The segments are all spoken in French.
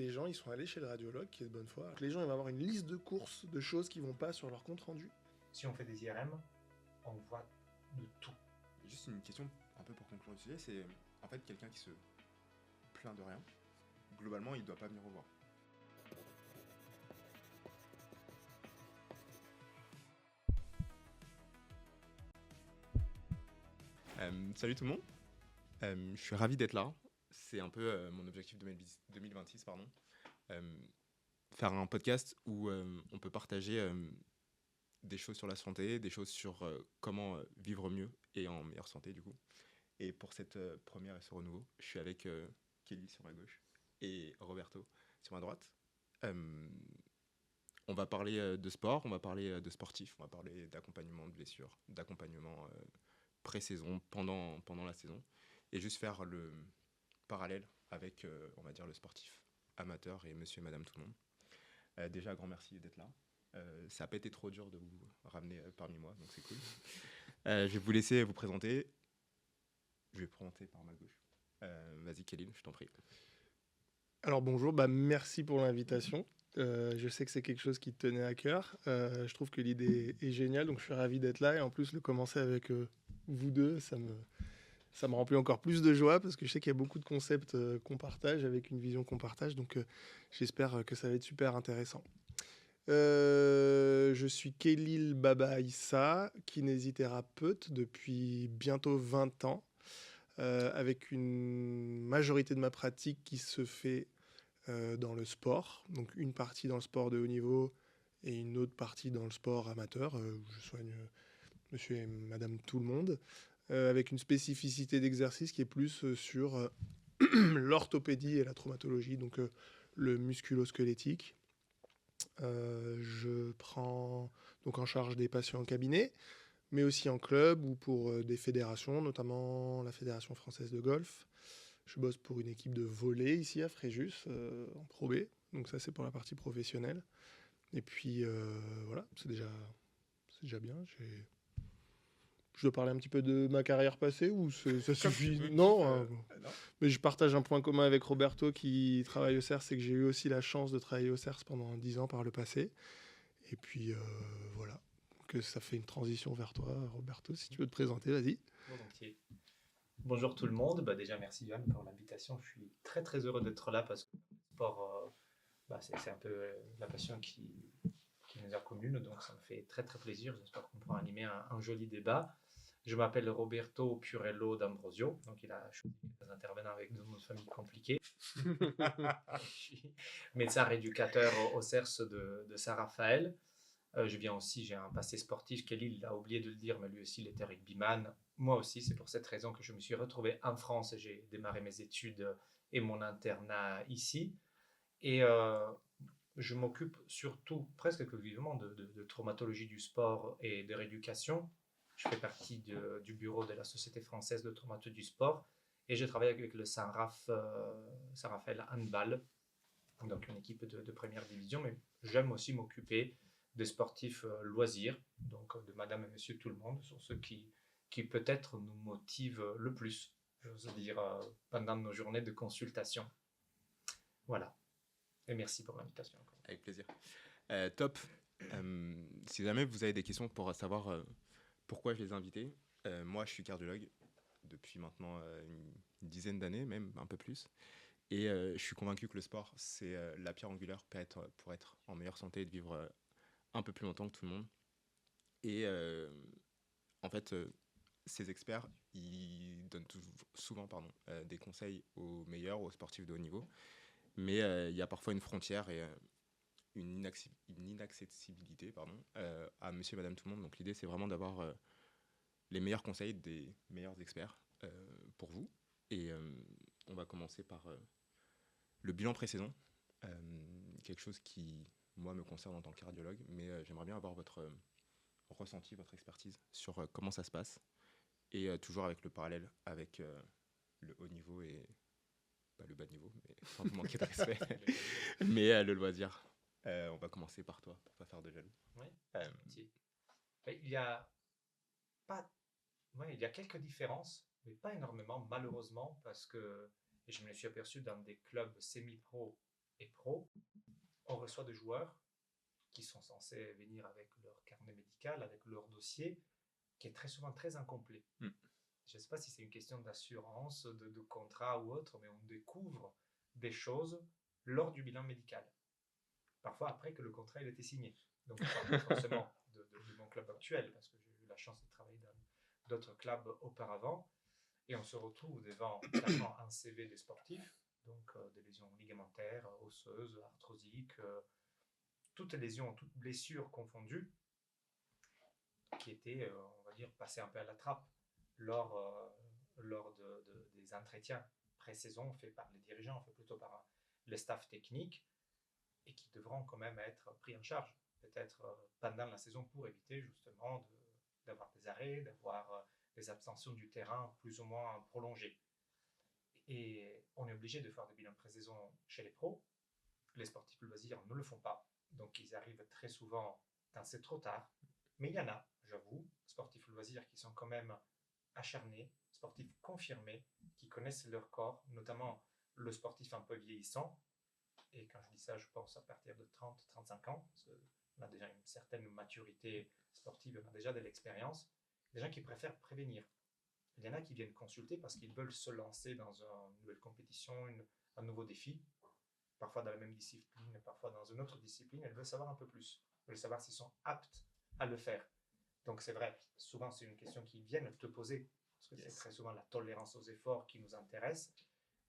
les gens ils sont allés chez le radiologue qui est de bonne foi. Les gens ils vont avoir une liste de courses, de choses qui vont pas sur leur compte rendu. Si on fait des IRM, on voit de tout. Juste une question un peu pour conclure le sujet, c'est en fait quelqu'un qui se plaint de rien, globalement il doit pas venir au voir. Salut tout le monde, je suis ravi d'être là. C'est un peu mon objectif 2026, pardon. Faire un podcast où on peut partager des choses sur la santé, des choses sur comment vivre mieux et en meilleure santé du coup. Et pour cette première et ce renouveau, je suis avec Kelly sur ma gauche et Roberto sur ma droite. On va parler de sport, on va parler de sportifs, on va parler d'accompagnement de blessures, d'accompagnement pré-saison, pendant la saison, et juste faire le parallèle avec, on va dire, le sportif amateur et monsieur et madame tout le monde. Déjà, grand merci d'être là. Ça n'a pas été trop dur de vous ramener parmi moi, donc c'est cool. Je vais vous laisser vous présenter. Je vais présenter par ma gauche. Vas-y, Kéline, je t'en prie. Alors bonjour, merci pour l'invitation. Je sais que c'est quelque chose qui te tenait à cœur. Je trouve que l'idée est géniale, donc je suis ravi d'être là. Et en plus, le commencer avec vous deux, ça me remplit encore plus de joie parce que je sais qu'il y a beaucoup de concepts qu'on partage, avec une vision qu'on partage. Donc j'espère que ça va être super intéressant. Je suis Kélil Baba Issa, kinésithérapeute depuis bientôt 20 ans, avec une majorité de ma pratique qui se fait dans le sport. Donc une partie dans le sport de haut niveau et une autre partie dans le sport amateur, où je soigne monsieur et madame tout le monde, avec une spécificité d'exercice qui est plus sur l'orthopédie et la traumatologie, donc le musculo-squelettique. Je prends donc en charge des patients en cabinet, mais aussi en club ou pour des fédérations, notamment la Fédération française de golf. Je bosse pour une équipe de volley ici à Fréjus, en Pro B. Donc ça, c'est pour la partie professionnelle. Et puis, voilà, c'est déjà bien. Je dois parler un petit peu de ma carrière passée ou ça suffit? Non, Non. mais je partage un point commun avec Roberto qui travaille au CERS, c'est que j'ai eu aussi la chance de travailler au CERS pendant 10 ans par le passé. Et puis, voilà, que ça fait une transition vers toi, Roberto. Si tu veux te présenter, vas-y. Volontiers. Bonjour tout le monde. Déjà, merci Yann pour l'invitation. Je suis très très heureux d'être là parce que le sport, c'est un peu la passion qui nous a commune. Donc, ça me fait très très plaisir. J'espère qu'on pourra animer un joli débat. Je m'appelle Roberto Purello d'Ambrosio. Donc, il a choisi des intervenants avec deux noms de famille compliqués. Je suis médecin rééducateur au CERS de Saint-Raphaël. J'ai un passé sportif. Kelly l'a oublié de le dire, mais lui aussi, il était rugbyman. Moi aussi, c'est pour cette raison que je me suis retrouvé en France. J'ai démarré mes études et mon internat ici. Et je m'occupe surtout, presque exclusivement, de traumatologie du sport et de rééducation. Je fais partie du bureau de la Société française de traumatologie du sport et je travaille avec le Saint-Raphaël Handball, donc une équipe de première division, mais j'aime aussi m'occuper des sportifs loisirs, donc de madame et monsieur tout le monde, sont ceux qui peut-être nous motivent le plus, j'ose dire, pendant nos journées de consultation. Voilà. Et merci pour l'invitation. Avec plaisir. Top. Si jamais vous avez des questions pour savoir pourquoi je les ai invités, moi je suis cardiologue depuis maintenant une dizaine d'années, même un peu plus. Et je suis convaincu que le sport, c'est la pierre angulaire pour être en meilleure santé et de vivre un peu plus longtemps que tout le monde. Et en fait, ces experts, ils donnent souvent des conseils aux meilleurs, aux sportifs de haut niveau. Mais il y a parfois une frontière et une inaccessibilité à monsieur et madame tout le monde. Donc l'idée, c'est vraiment d'avoir les meilleurs conseils des meilleurs experts pour vous. Et on va commencer par le bilan pré-saison, quelque chose qui, moi, me concerne en tant que cardiologue, mais j'aimerais bien avoir votre ressenti, votre expertise sur comment ça se passe, et toujours avec le parallèle avec le haut niveau et pas le bas niveau, mais sans vous manquer de respect, mais le loisir. On va commencer par toi, pour pas faire de jaloux. Oui, il y a pas, il y a quelques différences, mais pas énormément, malheureusement, parce que et je me suis aperçu dans des clubs semi-pro et reçoit des joueurs qui sont censés venir avec leur carnet médical, avec leur dossier, qui est très souvent très incomplet. Je ne sais pas si c'est une question d'assurance, de contrat ou autre, mais on découvre des choses lors du bilan médical. Parfois après que le contrat il a été signé. Donc je parle pas forcément de mon club actuel, parce que j'ai eu la chance de travailler dans d'autres clubs auparavant, et on se retrouve devant clairement un CV des sportifs, donc des lésions ligamentaires, osseuses, arthrosiques, toutes lésions, toutes blessures confondues, qui étaient, on va dire, passées un peu à la trappe lors des entretiens pré-saison faits par les dirigeants, faits plutôt par les staffs techniques, et qui devront quand même être pris en charge, peut-être pendant la saison, pour éviter justement d'avoir des arrêts, d'avoir des abstentions du terrain plus ou moins prolongées. Et on est obligé de faire des bilans de pré-saison chez les pros. Les sportifs loisirs ne le font pas, donc ils arrivent très souvent quand c'est trop tard. Mais il y en a, j'avoue, sportifs loisirs qui sont quand même acharnés, sportifs confirmés, qui connaissent leur corps, notamment le sportif un peu vieillissant. Et quand je dis ça, je pense à partir de 30-35 ans, parce qu'on a déjà une certaine maturité sportive, on a déjà de l'expérience. Des gens qui préfèrent prévenir. Il y en a qui viennent consulter parce qu'ils veulent se lancer dans une nouvelle compétition, un nouveau défi, parfois dans la même discipline, parfois dans une autre discipline. Elles veulent savoir un peu plus, elles veulent savoir s'ils sont aptes à le faire. Donc c'est vrai, souvent c'est une question qu'ils viennent te poser, parce que c'est très souvent la tolérance aux efforts qui nous intéresse.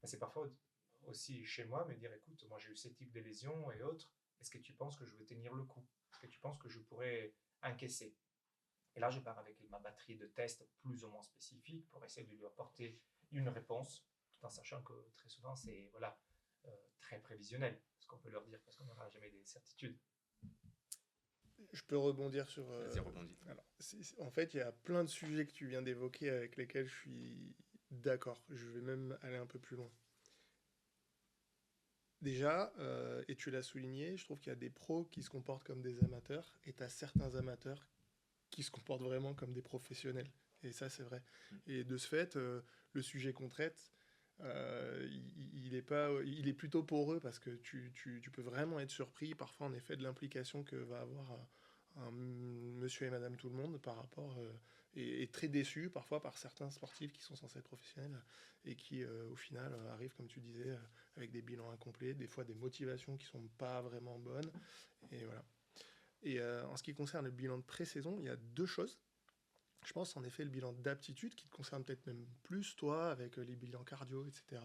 Mais c'est parfois aussi chez moi me dire, écoute, moi j'ai eu ce type de lésions et autres, est-ce que tu penses que je vais tenir le coup? Est-ce que tu penses que je pourrais encaisser? Et là, je pars avec ma batterie de tests plus ou moins spécifiques pour essayer de lui apporter une réponse, tout en sachant que très souvent, c'est très prévisionnel, ce qu'on peut leur dire, parce qu'on n'aura jamais des certitudes. Je peux rebondir sur... Vas-y, rebondis. Alors, en fait, il y a plein de sujets que tu viens d'évoquer avec lesquels je suis d'accord. Je vais même aller un peu plus loin. Déjà, et tu l'as souligné, je trouve qu'il y a des pros qui se comportent comme des amateurs, et tu as certains amateurs qui se comportent vraiment comme des professionnels. Et ça, c'est vrai. Et de ce fait, le sujet qu'on traite, il est plutôt poreux parce que tu peux vraiment être surpris parfois en effet de l'implication que va avoir un monsieur et madame tout le monde par rapport et très déçu parfois par certains sportifs qui sont censés être professionnels et qui au final arrivent comme tu disais avec des bilans incomplets, des fois des motivations qui sont pas vraiment bonnes et voilà. Et en ce qui concerne le bilan de pré-saison, il y a deux choses. Je pense en effet le bilan d'aptitude qui te concerne peut-être même plus toi avec les bilans cardio, etc.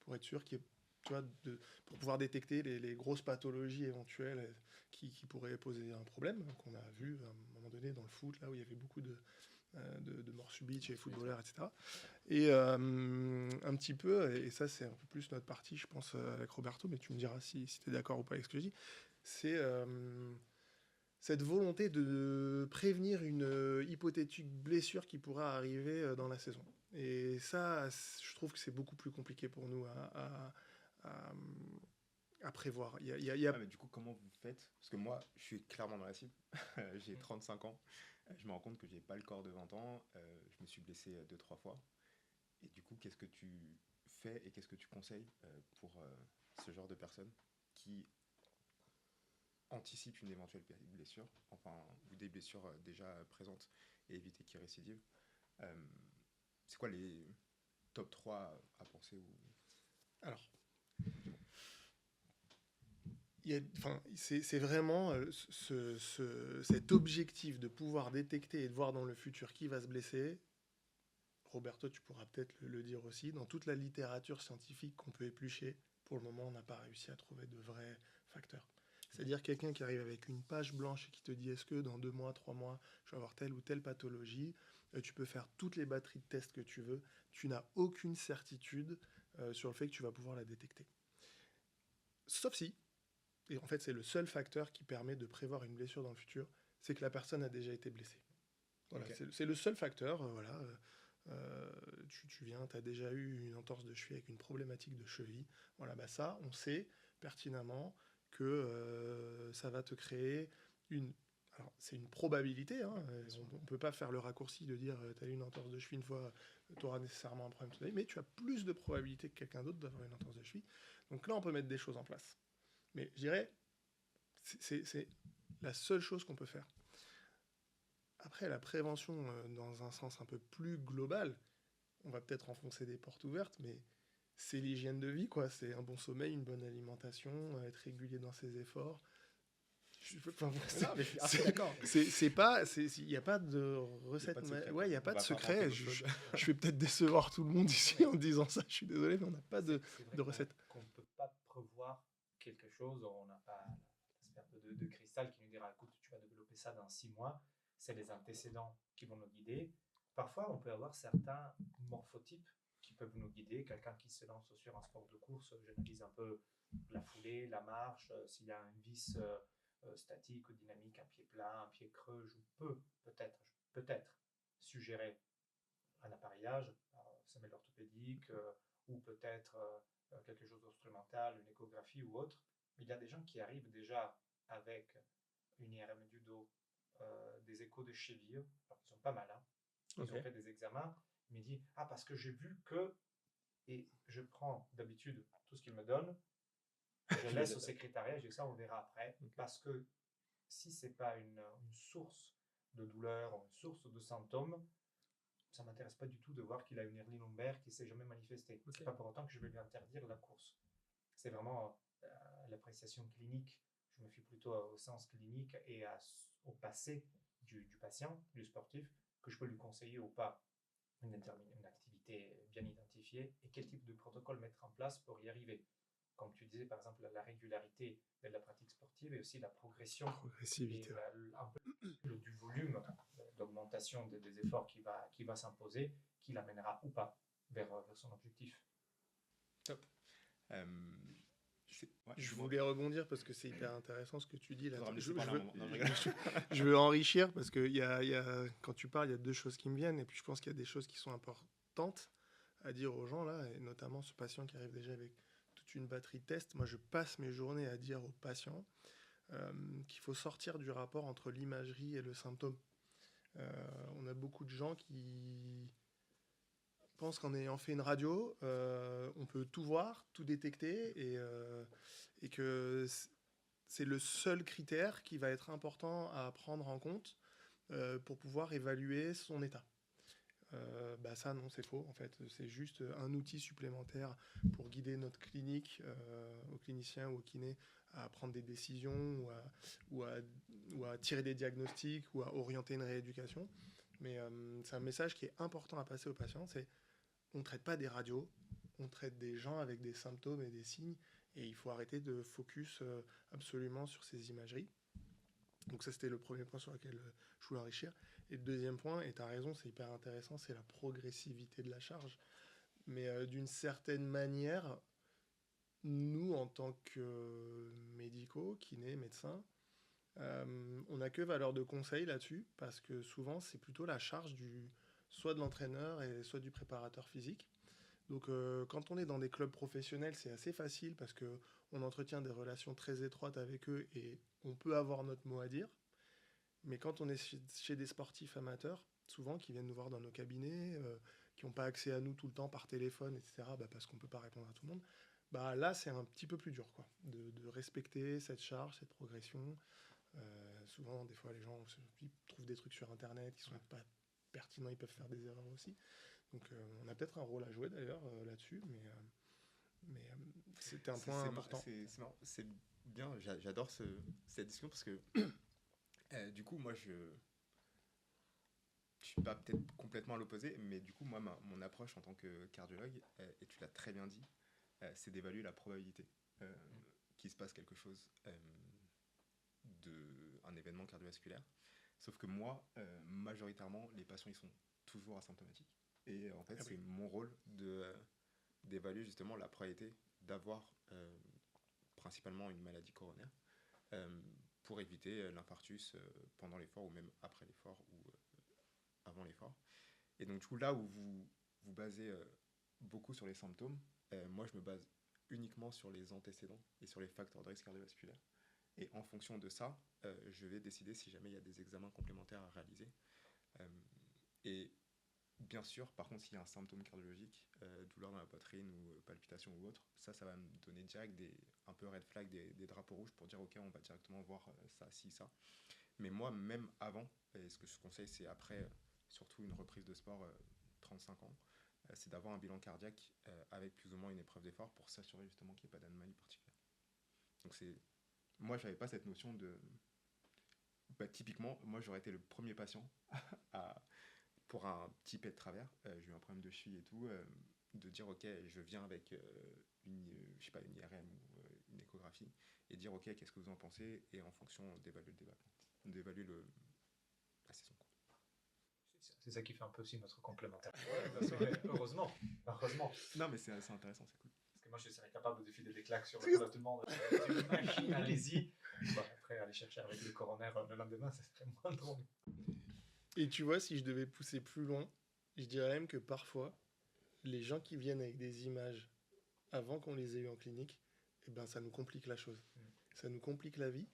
pour être sûr pour pouvoir détecter les grosses pathologies éventuelles qui pourraient poser un problème qu'on a vu à un moment donné dans le foot là où il y avait beaucoup de morts subites chez les footballeurs, etc. Et un petit peu, et ça c'est un peu plus notre partie je pense avec Roberto, mais tu me diras si tu es d'accord ou pas avec ce que je dis, c'est cette volonté de prévenir une hypothétique blessure qui pourrait arriver dans la saison. Et ça, je trouve que c'est beaucoup plus compliqué pour nous à prévoir. Mais du coup, comment vous faites? Parce que moi, je suis clairement dans la cible. J'ai 35 ans. Je me rends compte que j'ai pas le corps de 20 ans. Je me suis blessé 2-3 fois. Et du coup, qu'est-ce que tu fais et qu'est-ce que tu conseilles pour ce genre de personnes qui anticipe une éventuelle blessure, enfin, ou des blessures déjà présentes et éviter qu'ils récidivent. C'est quoi les top 3 à penser ou... Alors, c'est vraiment cet objectif de pouvoir détecter et de voir dans le futur qui va se blesser. Roberto, tu pourras peut-être le dire aussi. Dans toute la littérature scientifique qu'on peut éplucher, pour le moment, on n'a pas réussi à trouver de vrais facteurs. C'est-à-dire quelqu'un qui arrive avec une page blanche et qui te dit est-ce que dans 2 mois, 3 mois, je vais avoir telle ou telle pathologie, tu peux faire toutes les batteries de tests que tu veux, tu n'as aucune certitude sur le fait que tu vas pouvoir la détecter. Sauf si, et en fait c'est le seul facteur qui permet de prévoir une blessure dans le futur, c'est que la personne a déjà été blessée. Voilà, okay. C'est le seul facteur, tu viens, tu as déjà eu une entorse de cheville avec une problématique de cheville, voilà, bah ça, on sait pertinemment que ça va te créer une... Alors, c'est une probabilité, hein, on ne peut pas faire le raccourci de dire tu as eu une entorse de cheville une fois, tu auras nécessairement un problème toute l'année, mais tu as plus de probabilité que quelqu'un d'autre d'avoir une entorse de cheville. Donc là, on peut mettre des choses en place. Mais je dirais, C'est la seule chose qu'on peut faire. Après, la prévention, dans un sens un peu plus global, on va peut-être enfoncer des portes ouvertes, mais c'est l'hygiène de vie, quoi. C'est un bon sommeil, une bonne alimentation, être régulier dans ses efforts. Enfin, Non, mais je suis assez d'accord. il n'y a pas de recette. pas de secret, Ouais, il n'y a on pas de va pas secret. inventer l'eau chaude. Je vais peut-être décevoir tout le monde ici en disant ça. Je suis désolé, mais on n'a pas C'est vrai de recette. qu'on ne peut pas prévoir quelque chose, on n'a pas l'espèce de cristal qui nous dira écoute, tu vas développer ça dans 6 mois. C'est les antécédents qui vont nous guider. Parfois, on peut avoir certains morphotypes qui peuvent nous guider. Quelqu'un qui se lance sur un sport de course, j'analyse un peu la foulée, la marche, s'il y a un vis statique ou dynamique, un pied plat, un pied creux, je peux peut-être suggérer un appareillage, semelle orthopédique, ou peut-être quelque chose d'instrumental, une échographie ou autre. Mais il y a des gens qui arrivent déjà avec une IRM du dos, des échos de cheville, alors ils sont pas mal, hein. Ils ont fait des examens, il me dit ah parce que j'ai vu que, et je prends d'habitude tout ce qu'il me donne, je laisse au secrétariat, je dis ça on verra après, parce que si c'est pas une source de douleur, une source de symptômes, ça m'intéresse pas du tout de voir qu'il a une hernie lombaire qui s'est jamais manifestée. C'est pas pour autant que je vais lui interdire la course. C'est vraiment l'appréciation clinique. Je me fie plutôt au sens clinique et au passé du patient, du sportif, que je peux lui conseiller ou pas une activité bien identifiée et quel type de protocole mettre en place pour y arriver. Comme tu disais, par exemple, la régularité de la pratique sportive et aussi la progression Progressivité. et un peu du volume d'augmentation des efforts qui va s'imposer, qui l'amènera ou pas vers son objectif. Top. Je voulais rebondir parce que c'est hyper intéressant ce que tu dis là. Je Je veux enrichir parce que quand tu parles, il y a deux choses qui me viennent et puis je pense qu'il y a des choses qui sont importantes à dire aux gens là, et notamment ce patient qui arrive déjà avec toute une batterie de tests. Moi, je passe mes journées à dire aux patients qu'il faut sortir du rapport entre l'imagerie et le symptôme. On a beaucoup de gens qui pensent qu'en ayant fait une radio, on peut tout voir, tout détecter et que c'est le seul critère qui va être important à prendre en compte pour pouvoir évaluer son état. Ça non, c'est faux en fait, c'est juste un outil supplémentaire pour guider notre clinique, aux cliniciens ou aux kinés à prendre des décisions ou à tirer des diagnostics ou à orienter une rééducation. Mais c'est un message qui est important à passer aux patients, c'est on ne traite pas des radios, on traite des gens avec des symptômes et des signes, et il faut arrêter de focus absolument sur ces imageries. Donc ça, c'était le premier point sur lequel je voulais enrichir. Et le deuxième point, et tu as raison, c'est hyper intéressant, c'est la progressivité de la charge. Mais d'une certaine manière, nous, en tant que médicaux, kinés, médecins, on n'a que valeur de conseil là-dessus, parce que souvent, c'est plutôt la charge soit de l'entraîneur et soit du préparateur physique. Donc quand on est dans des clubs professionnels, c'est assez facile parce qu'on entretient des relations très étroites avec eux et on peut avoir notre mot à dire. Mais quand on est chez des sportifs amateurs, souvent qui viennent nous voir dans nos cabinets, qui n'ont pas accès à nous tout le temps par téléphone, etc., parce qu'on ne peut pas répondre à tout le monde, là c'est un petit peu plus dur quoi, de respecter cette charge, cette progression. Souvent, des fois, les gens ils trouvent des trucs sur Internet qui ne sont pas pertinents, ils peuvent faire des erreurs aussi. Donc on a peut-être un rôle à jouer d'ailleurs là-dessus, mais c'était un point important. C'est bien, j'adore cette discussion parce que du coup, moi je suis pas peut-être complètement à l'opposé, mais du coup, moi, mon approche en tant que cardiologue, et tu l'as très bien dit, c'est d'évaluer la probabilité qu'il se passe quelque chose d'un événement cardiovasculaire. Sauf que moi, majoritairement, les patients, ils sont toujours asymptomatiques. Et en fait, c'est mon rôle d'évaluer justement la probabilité d'avoir principalement une maladie coronaire pour éviter l'infarctus pendant l'effort ou même après l'effort ou avant l'effort. Et donc, du coup, là où vous basez beaucoup sur les symptômes, moi, je me base uniquement sur les antécédents et sur les facteurs de risque cardiovasculaire. Et en fonction de ça, je vais décider si jamais il y a des examens complémentaires à réaliser. Et Bien sûr, par contre, s'il y a un symptôme cardiologique, douleur dans la poitrine ou palpitation ou autre, ça va me donner direct un peu red flag, des drapeaux rouges pour dire ok, on va directement voir ça, ci, ça. Mais moi, même avant, et ce que je conseille, c'est après, surtout une reprise de sport, 35 ans, c'est d'avoir un bilan cardiaque avec plus ou moins une épreuve d'effort pour s'assurer justement qu'il n'y ait pas d'anomalie particulière. Donc moi, je n'avais pas cette notion de... Bah, typiquement, moi, j'aurais été le premier patient à pour un petit pet de travers, j'ai eu un problème de cheville et tout, de dire ok, je viens avec je sais pas, une IRM ou une échographie, et dire ok, qu'est-ce que vous en pensez, et en fonction d'évaluer le développement, d'évaluer la saison. C'est ça qui fait un peu aussi notre complémentaire. Ouais, heureusement. Non, mais c'est intéressant, c'est cool. Parce que moi, je serais capable de filer des claques sur le tout le monde. C'est une machine, allez-y. Bon, après, aller chercher avec le coroner le lendemain, ça serait moins drôle. Et tu vois, si je devais pousser plus loin, je dirais même que parfois, les gens qui viennent avec des images avant qu'on les ait eues en clinique, eh ben, ça nous complique la chose. Ça nous complique la vie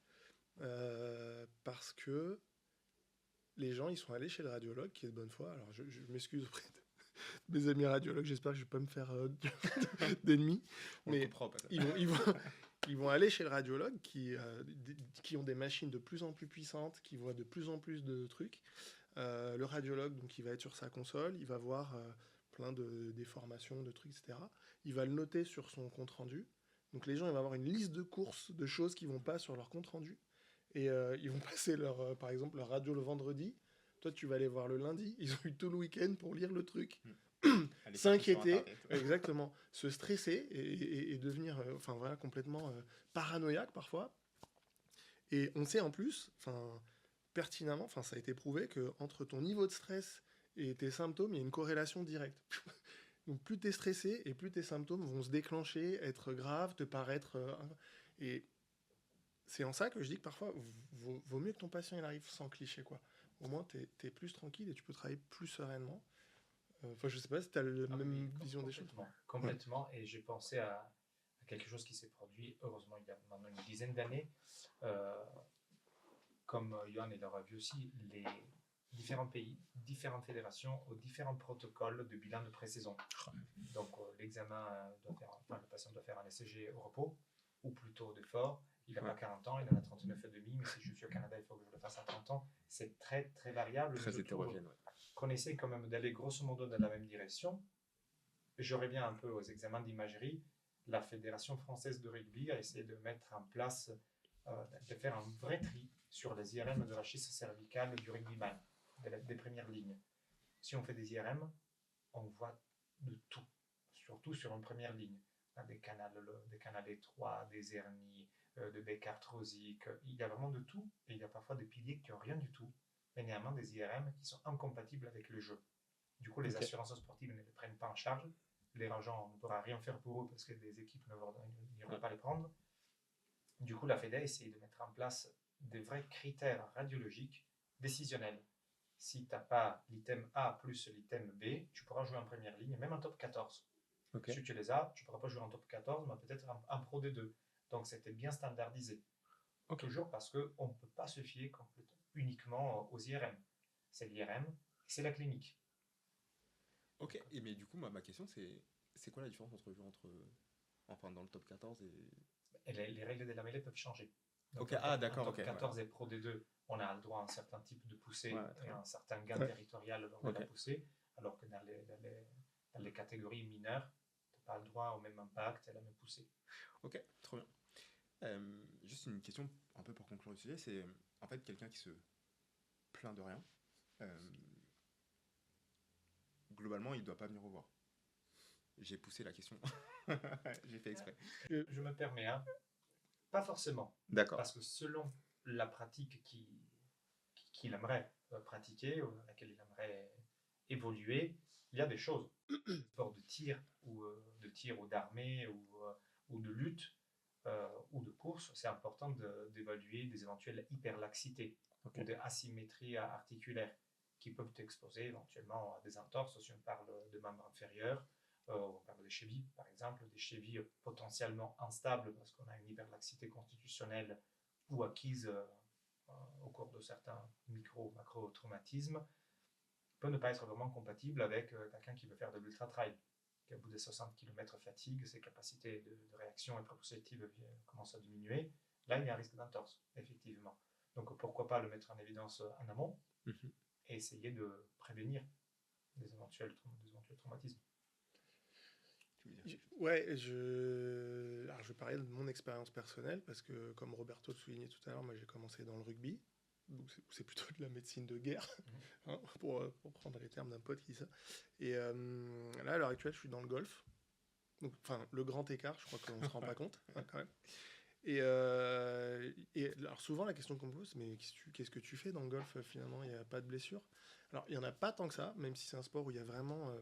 parce que les gens, ils sont allés chez le radiologue qui est de bonne foi. Alors, je m'excuse auprès de mes amis radiologues, j'espère que je ne vais pas me faire d'ennemis. Mais ils vont aller chez le radiologue qui ont des machines de plus en plus puissantes, qui voient de plus en plus de trucs. Le radiologue, donc, il va être sur sa console, il va voir plein de déformations, de trucs, etc. Il va le noter sur son compte-rendu. Donc les gens, ils vont avoir une liste de courses, de choses qui ne vont pas sur leur compte-rendu. Et ils vont passer, par exemple, leur radio le vendredi. Toi, tu vas aller voir le lundi. Ils ont eu tout le week-end pour lire le truc. S'inquiéter, exactement, se stresser et devenir voilà, complètement paranoïaque parfois. Et on sait en plus, pertinemment, ça a été prouvé qu'entre ton niveau de stress et tes symptômes, il y a une corrélation directe. Donc plus tu es stressé et plus tes symptômes vont se déclencher, être graves, te paraître... et c'est en ça que je dis que parfois, vaut mieux que ton patient il arrive sans cliché, quoi. Au moins, tu es plus tranquille et tu peux travailler plus sereinement. Je sais pas si tu as la même vision des choses. Complètement. Et j'ai pensé à quelque chose qui s'est produit, heureusement, il y a maintenant une dizaine d'années. Comme Johan et Laura a vu aussi, les différents pays, différentes fédérations aux différents protocoles de bilan de pré-saison. Donc, le patient doit faire un ECG au repos, ou plutôt d'effort. Il n'a pas 40 ans, il en a 39,5, mais si je suis au Canada, il faut que je le fasse à 30 ans. C'est très, très variable. Très hétérogène, qu'on essaie quand même d'aller grosso modo dans la même direction. Je reviens un peu aux examens d'imagerie. La Fédération française de rugby a essayé de mettre en place, de faire un vrai tri sur les IRM de la schisme cervicale du rugbyman, des premières lignes. Si on fait des IRM, on voit de tout, surtout sur une première ligne. Des canaux étroits, des hernies, de bec arthrosique. Il y a vraiment de tout. Et il y a parfois des piliers qui n'ont rien du tout, mais néanmoins des IRM qui sont incompatibles avec le jeu. Du coup, les assurances sportives ne les prennent pas en charge. Les agents, on ne pourra rien faire pour eux parce que des équipes n'iront pas les prendre. Du coup, la FEDA essaie de mettre en place des vrais critères radiologiques décisionnels. Si tu n'as pas l'item A plus l'item B, tu pourras jouer en première ligne, même en top 14. Okay. Si tu les as, tu ne pourras pas jouer en top 14, mais peut-être en Pro D2. Donc, c'était bien standardisé. Okay. Toujours parce qu'on ne peut pas se fier uniquement aux IRM. C'est l'IRM, c'est la clinique. Ok, et mais du coup, ma question, c'est quoi la différence entre jouer dans le top 14 et les règles de la mêlée peuvent changer. Donc, d'accord. Top 14 et Pro D2, on a le droit à un certain type de poussée et à un certain gain territorial lors de la poussée, alors que dans les catégories mineures, tu n'as pas le droit au même impact et à la même poussée. Ok, trop bien. Juste une question un peu pour conclure le sujet, c'est en fait quelqu'un qui se plaint de rien, globalement il ne doit pas venir au voir. J'ai poussé la question, j'ai fait exprès. Je me permets, pas forcément. D'accord. Parce que selon la pratique qu'il aimerait pratiquer, ou à laquelle il aimerait évoluer, il y a des choses. Sport de tir ou d'armée ou de lutte ou de course, c'est important d'évaluer des éventuelles hyperlaxités ou des asymétries articulaires qui peuvent exposer éventuellement à des entorses si on parle de membres inférieurs. On parle des chevilles, par exemple, des chevilles potentiellement instables parce qu'on a une hyperlaxité constitutionnelle ou acquise au cours de certains micro-macro-traumatismes. peut ne pas être vraiment compatible avec quelqu'un qui veut faire de l'ultra-trail, qui au bout de 60 km fatigue, ses capacités de réaction et proprioceptive commencent à diminuer. Là, il y a un risque d'entorse, effectivement. Donc pourquoi pas le mettre en évidence en amont et essayer de prévenir des éventuels traumatismes. Ouais, alors je vais parler de mon expérience personnelle parce que, comme Roberto le soulignait tout à l'heure, moi j'ai commencé dans le rugby, donc c'est plutôt de la médecine de guerre, hein, pour prendre les termes d'un pote qui dit ça. Et là, à l'heure actuelle, je suis dans le golf. Donc, enfin, le grand écart, je crois qu'on ne se rend pas compte, hein, quand même. Et alors souvent, la question qu'on me pose, mais qu'est-ce que tu fais dans le golf finalement? Il n'y a pas de blessure. Alors, il n'y en a pas tant que ça, même si c'est un sport où il y a vraiment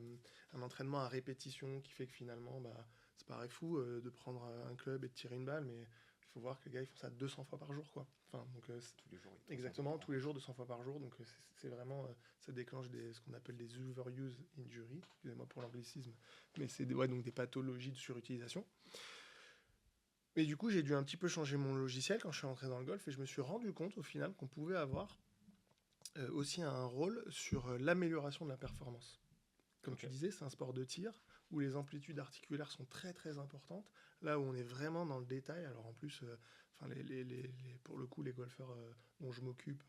un entraînement à répétition qui fait que finalement, bah, ça paraît fou de prendre un club et de tirer une balle, mais il faut voir que les gars, ils font ça 200 fois par jour, quoi. Enfin, donc, Tous les jours. exactement, tous les jours, 200 fois par jour. Donc, c'est vraiment, ça déclenche ce qu'on appelle des overuse injuries, excusez-moi pour l'anglicisme, mais c'est ouais, donc des pathologies de surutilisation. Et du coup, j'ai dû un petit peu changer mon logiciel quand je suis rentré dans le golf et je me suis rendu compte au final qu'on pouvait avoir aussi un rôle sur l'amélioration de la performance. Comme tu disais, c'est un sport de tir où les amplitudes articulaires sont très très importantes. Là où on est vraiment dans le détail. Alors en plus, pour le coup, les golfeurs dont je m'occupe,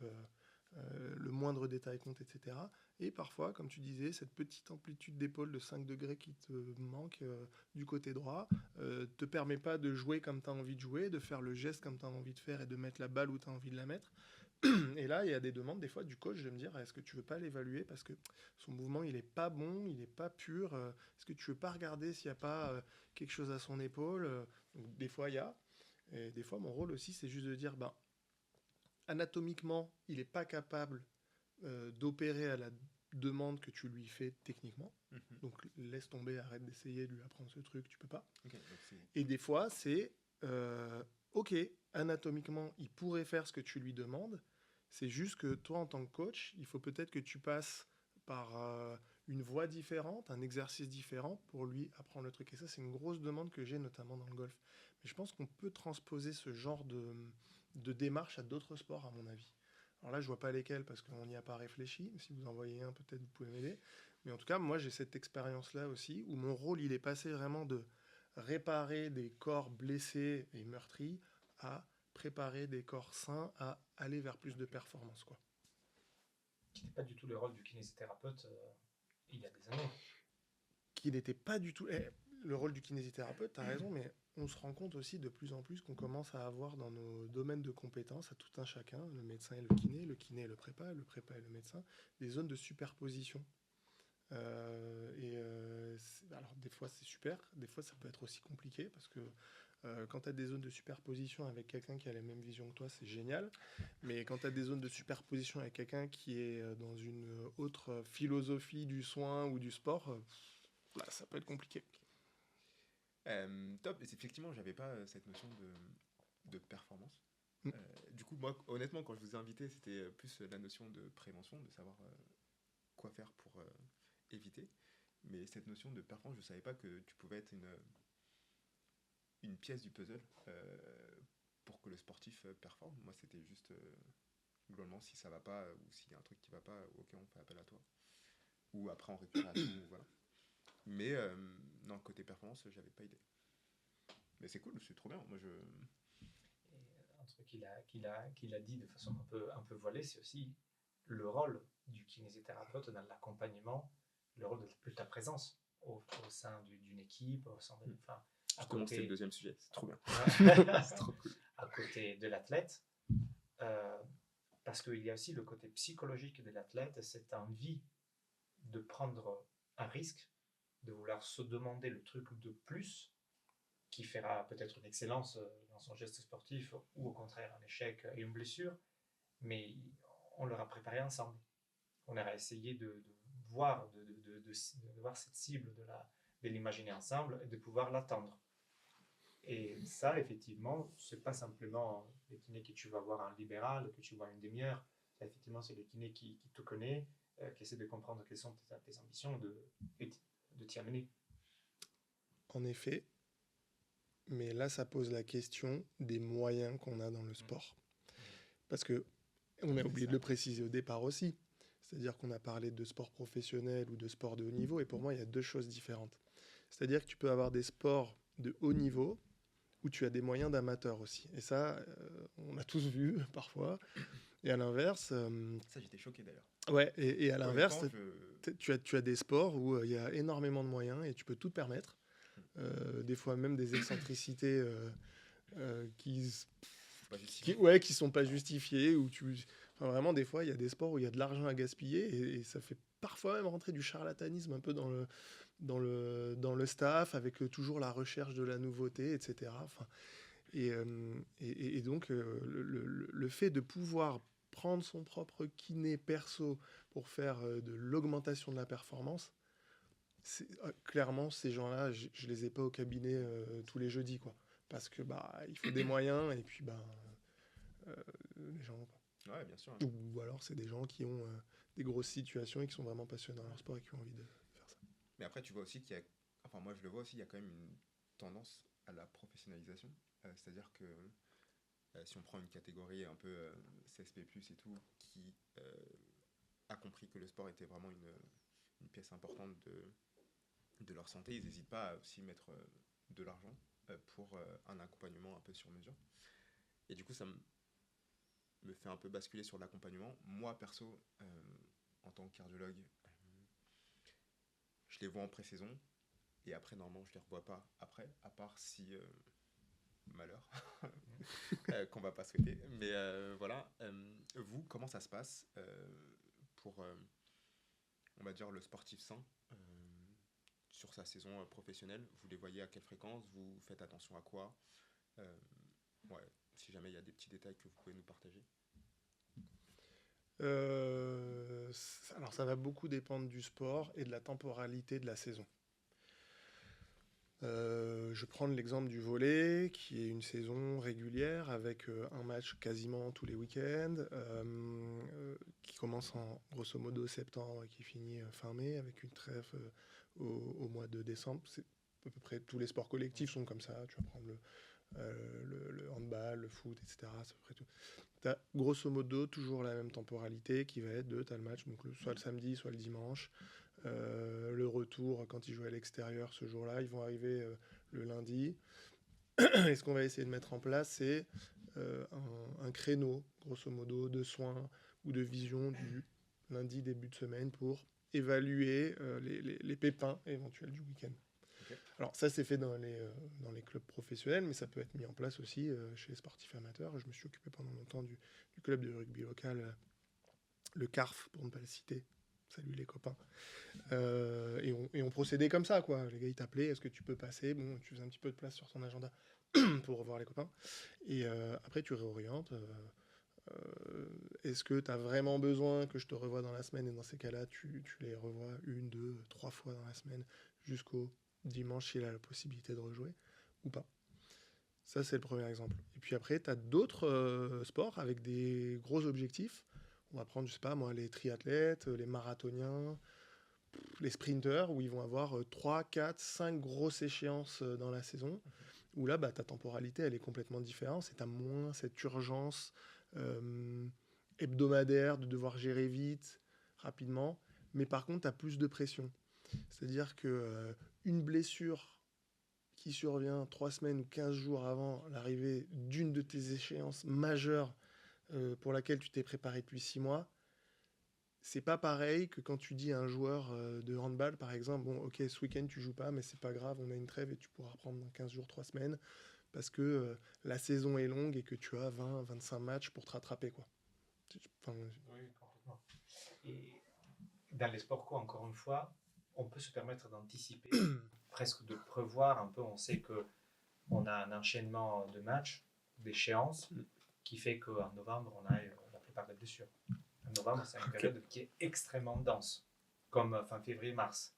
le moindre détail compte, etc. Et parfois, comme tu disais, cette petite amplitude d'épaule de 5 degrés qui te manque du côté droit te permet pas de jouer comme tu as envie de jouer, de faire le geste comme tu as envie de faire et de mettre la balle où tu as envie de la mettre. Et là, il y a des demandes des fois du coach de me dire est-ce que tu veux pas l'évaluer parce que son mouvement il est pas bon, il est pas pur. Est-ce que tu veux pas regarder s'il n'y a pas quelque chose à son épaule? Donc, des fois il y a. Et des fois mon rôle aussi c'est juste de dire ben anatomiquement il n'est pas capable d'opérer à la demande que tu lui fais techniquement. Donc laisse tomber, arrête d'essayer de lui apprendre ce truc, tu peux pas. Et des fois c'est ok, anatomiquement il pourrait faire ce que tu lui demandes. C'est juste que toi, en tant que coach, il faut peut-être que tu passes par une voie différente, un exercice différent pour lui apprendre le truc. Et ça, c'est une grosse demande que j'ai notamment dans le golf. Mais je pense qu'on peut transposer ce genre de démarche à d'autres sports, à mon avis. Alors là, je vois pas lesquels parce qu'on n'y a pas réfléchi. Si vous en voyez un, peut-être vous pouvez m'aider. Mais en tout cas, moi, j'ai cette expérience-là aussi où mon rôle, il est passé vraiment de réparer des corps blessés et meurtris à préparer des corps sains à aller vers plus de performance, quoi. Qui n'était pas du tout le rôle du kinésithérapeute il y a des années. Qui n'était pas du tout... le rôle du kinésithérapeute, tu as raison, mais on se rend compte aussi de plus en plus qu'on commence à avoir dans nos domaines de compétences, à tout un chacun, le médecin et le kiné et le prépa et le médecin, des zones de superposition. Alors des fois c'est super, des fois ça peut être aussi compliqué parce que quand tu as des zones de superposition avec quelqu'un qui a la même vision que toi, c'est génial. Mais quand tu as des zones de superposition avec quelqu'un qui est dans une autre philosophie du soin ou du sport, là, ça peut être compliqué. Top. Et effectivement, j'avais pas cette notion de performance. Du coup, moi, honnêtement, quand je vous ai invité, c'était plus la notion de prévention, de savoir quoi faire pour éviter. Mais cette notion de performance, je savais pas que tu pouvais être une pièce du puzzle pour que le sportif performe. Moi, c'était juste globalement si ça va pas ou s'il y a un truc qui va pas, ok, on fait appel à toi. Ou après en récupération, voilà. Mais non, côté performance, j'avais pas idée. Mais c'est cool, c'est trop bien. Moi, Et un truc qu'il a dit de façon un peu voilée, c'est aussi le rôle du kinésithérapeute dans l'accompagnement, le rôle de ta présence au sein d'une équipe, au sein de, enfin, justement, c'était le deuxième sujet. C'est trop bien. C'est trop cool. À côté de l'athlète, parce qu'il y a aussi le côté psychologique de l'athlète, cette envie de prendre un risque, de vouloir se demander le truc de plus qui fera peut-être une excellence dans son geste sportif ou au contraire un échec et une blessure, mais on l'aura préparé ensemble. On aura essayé de voir, de voir cette cible, de l'imaginer ensemble et de pouvoir l'atteindre. Et ça, effectivement, c'est pas simplement le kiné que tu vas voir en libéral, que tu vois une demi-heure. Effectivement, c'est le kiné qui te connaît, qui essaie de comprendre quelles sont tes ambitions de t'y amener. En effet, mais là, ça pose la question des moyens qu'on a dans le sport. Parce que, on a oublié de le préciser au départ aussi, C'est-à-dire qu'on a parlé de sport professionnel ou de sport de haut niveau, et pour moi, il y a deux choses différentes. C'est-à-dire que tu peux avoir des sports de haut niveau où tu as des moyens d'amateur aussi. Et ça, on a tous vu parfois. Et à l'inverse, Ça, j'étais choqué d'ailleurs. ouais, et à l'inverse, Honnêtement, tu as des sports où il y a énormément de moyens et tu peux tout te permettre. Des fois même des excentricités qui pas justifié. ouais, qui sont pas justifiées. Enfin, vraiment, des fois, il y a des sports où il y a de l'argent à gaspiller et ça fait parfois même rentrer du charlatanisme un peu dans le staff, avec toujours la recherche de la nouveauté, etc. Enfin, et donc, le fait de pouvoir prendre son propre kiné perso pour faire de l'augmentation de la performance, clairement, ces gens-là, je les ai pas au cabinet tous les jeudis, quoi. Parce que il faut des moyens et puis les gens, Ouais, bien sûr. ou alors c'est des gens qui ont des grosses situations et qui sont vraiment passionnés dans leur sport et qui ont envie de faire ça. Mais après, tu vois aussi qu'il y a, enfin moi je le vois aussi, il y a quand même une tendance à la professionnalisation. C'est-à-dire que si on prend une catégorie un peu CSP+, et tout, qui a compris que le sport était vraiment une pièce importante de leur santé, ils n'hésitent pas à aussi mettre de l'argent pour un accompagnement un peu sur mesure. Et du coup, ça me fait un peu basculer sur l'accompagnement. Moi, perso, en tant que cardiologue, je les vois en pré-saison. Et après, normalement, je les revois pas après, à part si malheur, qu'on va pas souhaiter. Mais voilà, vous, comment ça se passe pour, on va dire, le sportif sain sur sa saison professionnelle? Vous les voyez à quelle fréquence? Vous faites attention à quoi? Ouais, si jamais il y a des petits détails que vous pouvez nous partager. Alors ça va beaucoup dépendre du sport et de la temporalité de la saison. Je prends l'exemple du volley, qui est une saison régulière avec un match quasiment tous les week-ends, qui commence en grosso modo septembre et qui finit fin mai, avec une trêve au mois de décembre. C'est à peu près tous les sports collectifs sont comme ça. Tu vas prendre le handball, le foot, etc. C'est à peu près tout. Tu as grosso modo toujours la même temporalité qui va être tu as le match, donc soit le samedi, soit le dimanche. Le retour, quand ils jouent à l'extérieur ce jour-là, ils vont arriver le lundi. Et ce qu'on va essayer de mettre en place, c'est un créneau, grosso modo, de soins ou de vision du lundi début de semaine pour évaluer les pépins éventuels du week-end. Okay. Alors ça, c'est fait dans les clubs professionnels, mais ça peut être mis en place aussi chez les sportifs amateurs. Je me suis occupé pendant longtemps du club de rugby local, le CARF, pour ne pas le citer. Salut les copains. Et on procédait comme ça, quoi. Les gars, ils t'appelaient, est-ce que tu peux passer? Bon, tu faisais un petit peu de place sur ton agenda pour revoir les copains. Et après, tu réorientes. Est-ce que tu as vraiment besoin que je te revoie dans la semaine? Et dans ces cas-là, tu les revois 1, 2, 3 fois dans la semaine jusqu'au dimanche s'il a la possibilité de rejouer ou pas. Ça, c'est le premier exemple. Et puis après, tu as d'autres sports avec des gros objectifs. On va prendre, je sais pas moi, les triathlètes, les marathoniens, les sprinters, où ils vont avoir 3, 4, 5 grosses échéances dans la saison, où là, ta temporalité, elle est complètement différente, et tu as moins cette urgence hebdomadaire de devoir gérer vite, rapidement, mais par contre, tu as plus de pression. C'est-à-dire que une blessure qui survient 3 semaines ou 15 jours avant l'arrivée d'une de tes échéances majeures pour laquelle tu t'es préparé depuis 6 mois, c'est pas pareil que quand tu dis à un joueur de handball, par exemple, bon, ok, ce week-end tu joues pas, mais c'est pas grave, on a une trêve et tu pourras reprendre dans 15 jours, 3 semaines, parce que la saison est longue et que tu as 20, 25 matchs pour te rattraper, quoi. Enfin, oui, complètement. Et dans les sports co, encore une fois, on peut se permettre d'anticiper, presque de prévoir un peu. On sait qu'on a un enchaînement de matchs, d'échéances, qui fait qu'en novembre, on a la plupart des blessures. En novembre, c'est une période qui est extrêmement dense, comme fin février-mars.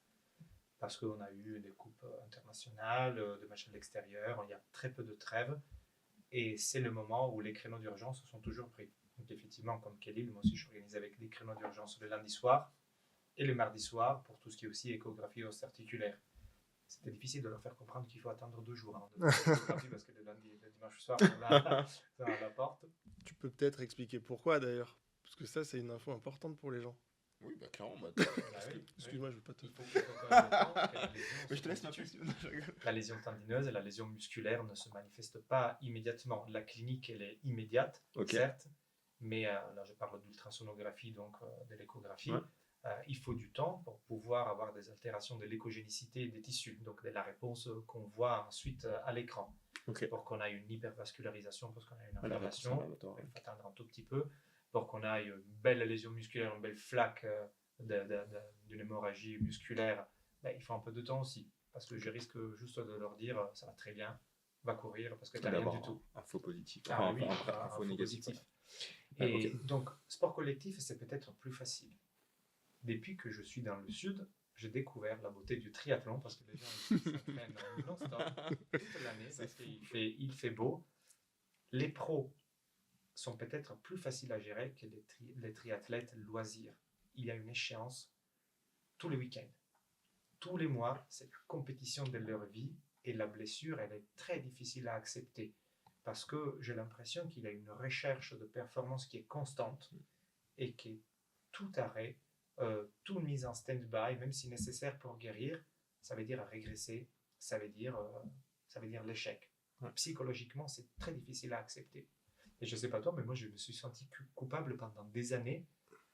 Parce qu'on a eu des coupes internationales, de matchs à l'extérieur, il y a très peu de trêves. Et c'est le moment où les créneaux d'urgence sont toujours pris. Donc effectivement, comme Kelly, moi aussi je suis avec des créneaux d'urgence le lundi soir et le mardi soir pour tout ce qui est aussi échographie osteoarticulaire. C'était difficile de leur faire comprendre qu'il faut attendre 2 jours avant de faire l'échographie parce que le dimanche soir, on a la porte. Tu peux peut-être expliquer pourquoi d'ailleurs, parce que ça c'est une info importante pour les gens. Oui, bah clairement, moi. Bah oui, Excuse-moi, je veux pas te. il faut quand même le temps que la lésion Mais se je te laisse ma constitue. Non, je rigole. La lésion tendineuse et la lésion musculaire ne se manifestent pas immédiatement. La clinique, elle est immédiate, Ok. certes, mais là je parle d'ultrasonographie, donc de l'échographie. Ouais. Il faut du temps pour pouvoir avoir des altérations de l'écogénicité des tissus, donc de la réponse qu'on voit ensuite à l'écran. Ok. C'est pour qu'on ait une hypervascularisation, parce qu'on a une Ah, la réponse inflammation, inflammatoire, il ouais. faut attendre un tout petit peu, pour qu'on ait une belle lésion musculaire, une belle flaque d'une hémorragie musculaire. Ben, il faut un peu de temps aussi, parce que je risque juste de leur dire ça va très bien, va courir, parce que tu n'as rien du tout. Un faux positif. Ah oui, un un faux faux négatif. positif. Ouais, Et ok. donc, sport collectif, c'est peut-être plus facile. Depuis que je suis dans le sud, j'ai découvert la beauté du triathlon, parce que les gens ici s'entraînent non-stop toute l'année, C'est parce qu'il fait beau. Les pros sont peut-être plus faciles à gérer que les triathlètes loisirs. Il y a une échéance tous les week-ends. Tous les mois, c'est la compétition de leur vie, et la blessure, elle est très difficile à accepter, parce que j'ai l'impression qu'il y a une recherche de performance qui est constante, et que tout arrêt, toute mise en stand-by, même si nécessaire pour guérir, ça veut dire régresser, ça veut dire l'échec. Ouais. Psychologiquement, c'est très difficile à accepter. Et je ne sais pas toi, mais moi, je me suis senti coupable pendant des années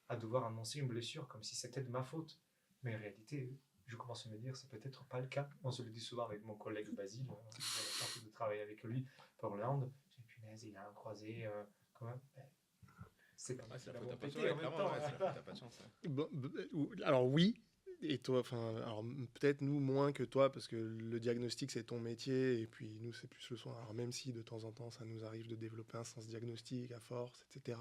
à devoir annoncer une blessure comme si c'était de ma faute. Mais en réalité, je commence à me dire, c'est peut-être pas le cas. On se le dit souvent avec mon collègue Basile, j'ai la chance de travailler avec lui pour le hand. Je dis, punaise, il a un croisé, quand même. C'est pas Ah, c'est la mal faute à pas de pété en chance. même Clairement, temps. ouais, c'est la faute à pas de chance. Ouais. Bon, alors oui, et toi, enfin, alors peut-être nous moins que toi, parce que le diagnostic c'est ton métier, et puis nous c'est plus le soin. Alors même si de temps en temps ça nous arrive de développer un sens diagnostic à force, etc.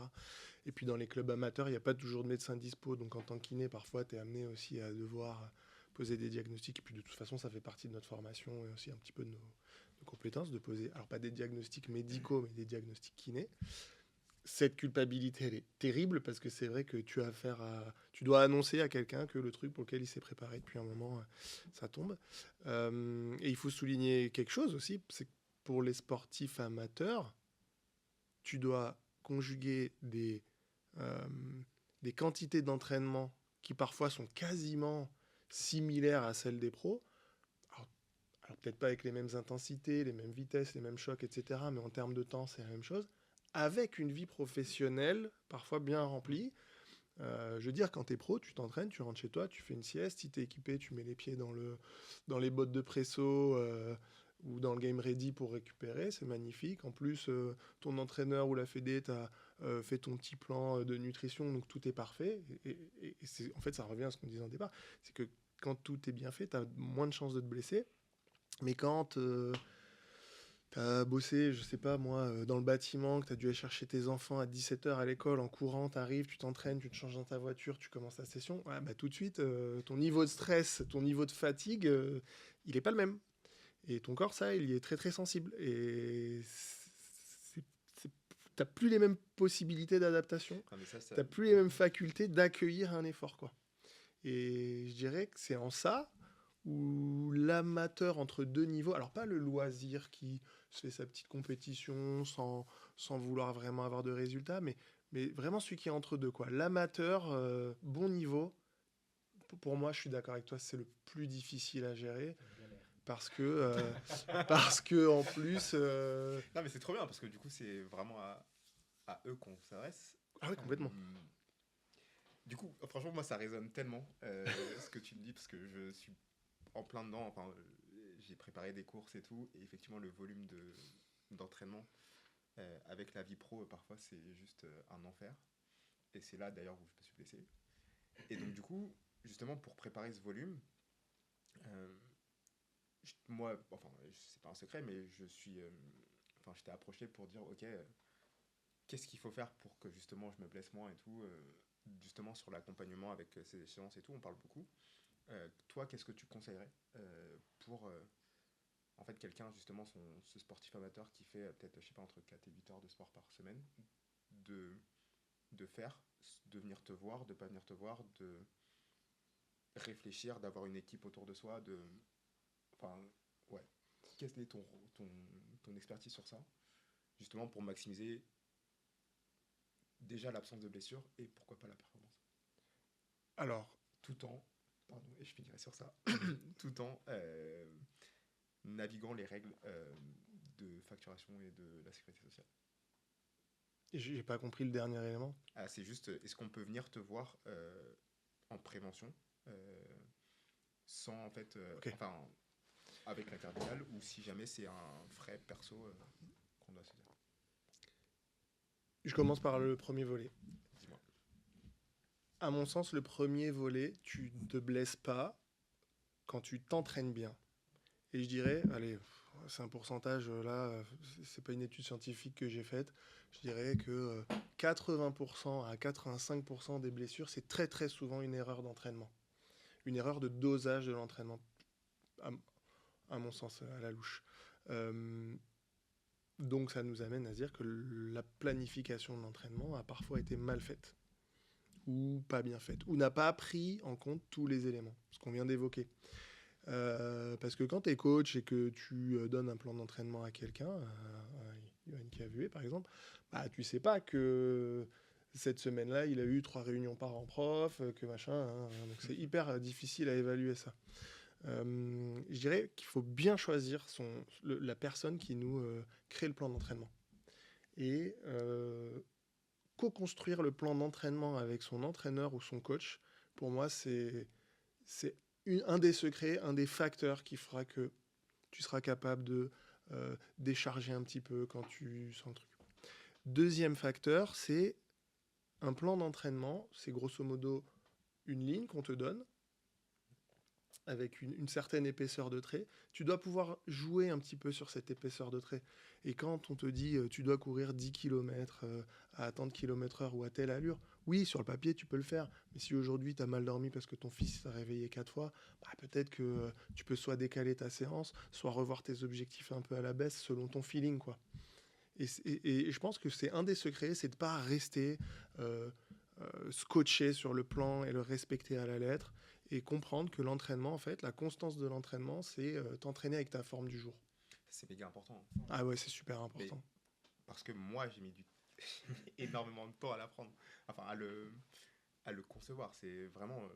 Et puis dans les clubs amateurs, il n'y a pas toujours de médecin dispo, donc en tant que kiné, parfois tu es amené aussi à devoir poser des diagnostics, et puis de toute façon ça fait partie de notre formation et aussi un petit peu de nos compétences, de poser, alors pas des diagnostics médicaux, mais des diagnostics kinés. Cette culpabilité, elle est terrible parce que c'est vrai que tu dois annoncer à quelqu'un que le truc pour lequel il s'est préparé depuis un moment, ça tombe. Et il faut souligner quelque chose aussi, c'est que pour les sportifs amateurs, tu dois conjuguer euh, des quantités d'entraînement qui parfois sont quasiment similaires à celles des pros. Alors peut-être pas avec les mêmes intensités, les mêmes vitesses, les mêmes chocs, etc. Mais en termes de temps, c'est la même chose. Avec une vie professionnelle parfois bien remplie. Je veux dire, quand tu es pro, tu t'entraînes, tu rentres chez toi, tu fais une sieste. Si tu es équipé, tu mets les pieds dans les bottes de presso ou dans le game ready pour récupérer. C'est magnifique. En plus, ton entraîneur ou la fédé t'a fait ton petit plan de nutrition, donc tout est parfait. Et en fait, ça revient à ce qu'on disait au départ. C'est que quand tout est bien fait, tu as moins de chances de te blesser. Mais quand tu as bossé, je sais pas moi, dans le bâtiment, que tu as dû aller chercher tes enfants à 17h à l'école en courant, tu arrives, tu t'entraînes, tu te changes dans ta voiture, tu commences la session, ouais, bah, tout de suite, ton niveau de stress, ton niveau de fatigue, il n'est pas le même. Et ton corps, ça, il y est très très sensible. Et t'as plus les mêmes possibilités d'adaptation, Non, mais ça, t'as plus les mêmes facultés d'accueillir un effort, quoi. Et je dirais que c'est en ça où l'amateur entre deux niveaux, alors pas le loisir qui se fait sa petite compétition sans vouloir vraiment avoir de résultats, mais vraiment celui qui est entre deux, quoi. L'amateur, bon niveau, pour moi, je suis d'accord avec toi, c'est le plus difficile à gérer. Parce que, parce que en plus. Non, mais c'est trop bien parce que du coup, c'est vraiment à eux qu'on s'adresse. Ah oui, complètement. Du coup, franchement, moi, ça résonne tellement ce que tu me dis parce que je suis en plein dedans. Enfin, j'ai préparé des courses et tout, et effectivement, le volume d'entraînement avec la vie pro, parfois, c'est juste un enfer. Et c'est là d'ailleurs où je me suis blessé. Et donc, du coup, justement, pour préparer ce volume, moi, enfin, c'est pas un secret, mais enfin, j'étais approché pour dire, ok, qu'est-ce qu'il faut faire pour que justement je me blesse moins et tout, justement sur l'accompagnement avec ces échéances et tout, on parle beaucoup. Toi, qu'est-ce que tu conseillerais pour en fait quelqu'un justement ce sportif amateur qui fait peut-être je sais pas entre 4 et 8 heures de sport par semaine de faire, de venir te voir, de pas venir te voir, de réfléchir, d'avoir une équipe autour de soi, enfin ouais, quelle est ton expertise sur ça justement pour maximiser déjà l'absence de blessure et pourquoi pas la performance? Alors, tout en, pardon, et je finirai sur ça, tout en naviguant les règles de facturation et de la sécurité sociale. j'ai pas compris le dernier élément. Ah, c'est juste, est-ce qu'on peut venir te voir en prévention sans en fait, Ok. enfin, avec l'intermédiaire ou si jamais c'est un frais perso qu'on doit se dire. Je commence par le premier volet. Dis-moi. À mon sens, le premier volet, tu ne te blesses pas quand tu t'entraînes bien. Et je dirais, allez, c'est un pourcentage, là, c'est pas une étude scientifique que j'ai faite, je dirais que 80% à 85% des blessures, c'est très très souvent une erreur d'entraînement. Une erreur de dosage de l'entraînement, à, à mon sens, à la louche. Euh, donc ça nous amène à se dire que la planification de l'entraînement a parfois été mal faite, ou pas bien faite, ou n'a pas pris en compte tous les éléments, ce qu'on vient d'évoquer. Parce que quand tu es coach et que tu donnes un plan d'entraînement à quelqu'un, Yoann Cavuet par exemple, bah, tu sais pas que cette semaine-là, il a eu 3 réunions par an prof, que machin. Donc c'est hyper difficile à évaluer ça. Je dirais qu'il faut bien choisir la personne qui nous crée le plan d'entraînement. Et co-construire le plan d'entraînement avec son entraîneur ou son coach, pour moi, c'est un des secrets, un des facteurs qui fera que tu seras capable de décharger un petit peu quand tu sens le truc. Deuxième facteur, c'est un plan d'entraînement. C'est grosso modo une ligne qu'on te donne avec une certaine épaisseur de trait. Tu dois pouvoir jouer un petit peu sur cette épaisseur de trait. Et quand on te dit tu dois courir 10 km à tant de km/h ou à telle allure, oui, sur le papier, tu peux le faire. Mais si aujourd'hui, tu as mal dormi parce que ton fils t'a réveillé 4 fois, bah, peut-être que tu peux soit décaler ta séance, soit revoir tes objectifs un peu à la baisse selon ton feeling, quoi. Et je pense que c'est un des secrets, c'est de ne pas rester scotché sur le plan et le respecter à la lettre et comprendre que l'entraînement, en fait, la constance de l'entraînement, c'est t'entraîner avec ta forme du jour. C'est méga important. Ah ouais, c'est super Mais important. parce que moi, j'ai mis énormément de temps à l'apprendre, enfin à le concevoir. C'est vraiment,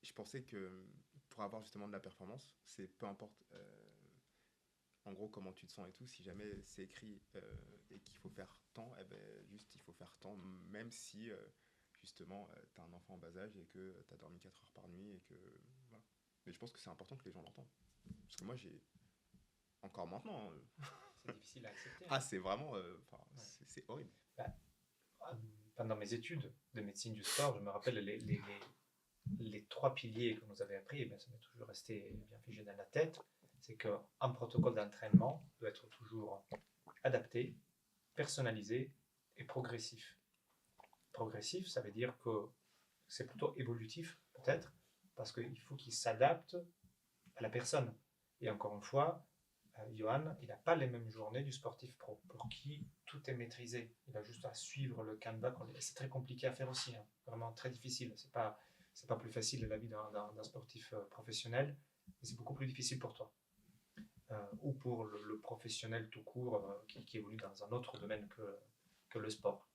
je pensais que pour avoir justement de la performance, c'est peu importe en gros comment tu te sens et tout, si jamais c'est écrit et qu'il faut faire tant, eh ben, juste il faut faire tant, même si justement tu as un enfant en bas âge et que tu as dormi 4 heures par nuit et que voilà. Mais je pense que c'est important que les gens l'entendent. Parce que moi j'ai encore maintenant C'est difficile à accepter. ah c'est vraiment Ouais. c'est horrible. Bah, pendant mes études de médecine du sport, je me rappelle les trois piliers que nous avait appris, et bien, ça m'est toujours resté bien figé dans la tête. C'est qu'un protocole d'entraînement doit être toujours adapté, personnalisé et progressif. Progressif, ça veut dire que c'est plutôt évolutif, peut-être, parce qu'il faut qu'il s'adapte à la personne. Et encore une fois, Johan, il n'a pas les mêmes journées du sportif pro, pour qui tout est maîtrisé. Il a juste à suivre le Canva. C'est très compliqué à faire aussi, hein. Vraiment très difficile. C'est pas plus facile la vie d'un sportif professionnel, mais c'est beaucoup plus difficile pour toi. Ou pour le professionnel tout court qui évolue dans un autre domaine que le sport.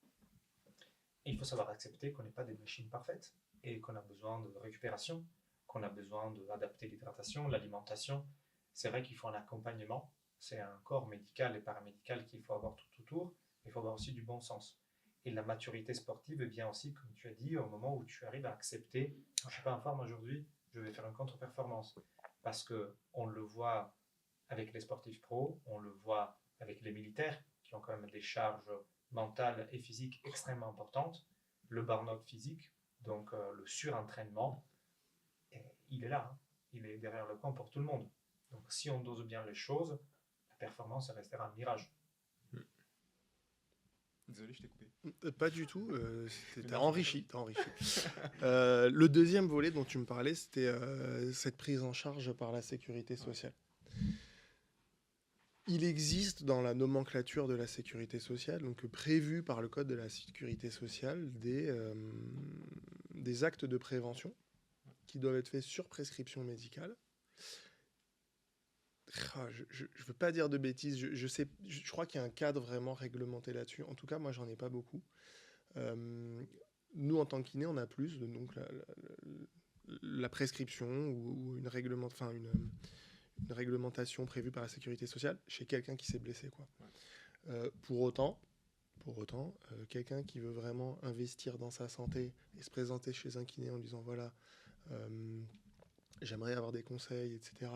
Et il faut savoir accepter qu'on n'est pas des machines parfaites et qu'on a besoin de récupération, qu'on a besoin d'adapter l'hydratation, l'alimentation. C'est vrai qu'il faut un accompagnement, c'est un corps médical et paramédical qu'il faut avoir tout autour, mais il faut avoir aussi du bon sens. Et la maturité sportive vient aussi, comme tu as dit, au moment où tu arrives à accepter, je ne suis pas en forme aujourd'hui, je vais faire une contre-performance. Parce qu'on le voit avec les sportifs pros, on le voit avec les militaires, qui ont quand même des charges mentales et physiques extrêmement importantes, le burn-out physique, donc le surentraînement, il est là, hein. Il est derrière le camp pour tout le monde. Donc si on dose bien les choses, la performance restera un mirage. Désolé, je t'ai coupé. Pas du tout, t'as Non, enrichi. Le deuxième volet dont tu me parlais, c'était cette prise en charge par la sécurité sociale. Il existe dans la nomenclature de la sécurité sociale, donc prévu par le Code de la sécurité sociale, des actes de prévention qui doivent être faits sur prescription médicale. Je ne veux pas dire de bêtises, je crois qu'il y a un cadre vraiment réglementé là-dessus. En tout cas, moi, j'en ai pas beaucoup. nous, en tant que kiné, on a plus, donc la prescription ou une réglementation prévue par la sécurité sociale chez quelqu'un qui s'est blessé, quoi. Pour autant, quelqu'un qui veut vraiment investir dans sa santé et se présenter chez un kiné en disant voilà, j'aimerais avoir des conseils, etc.,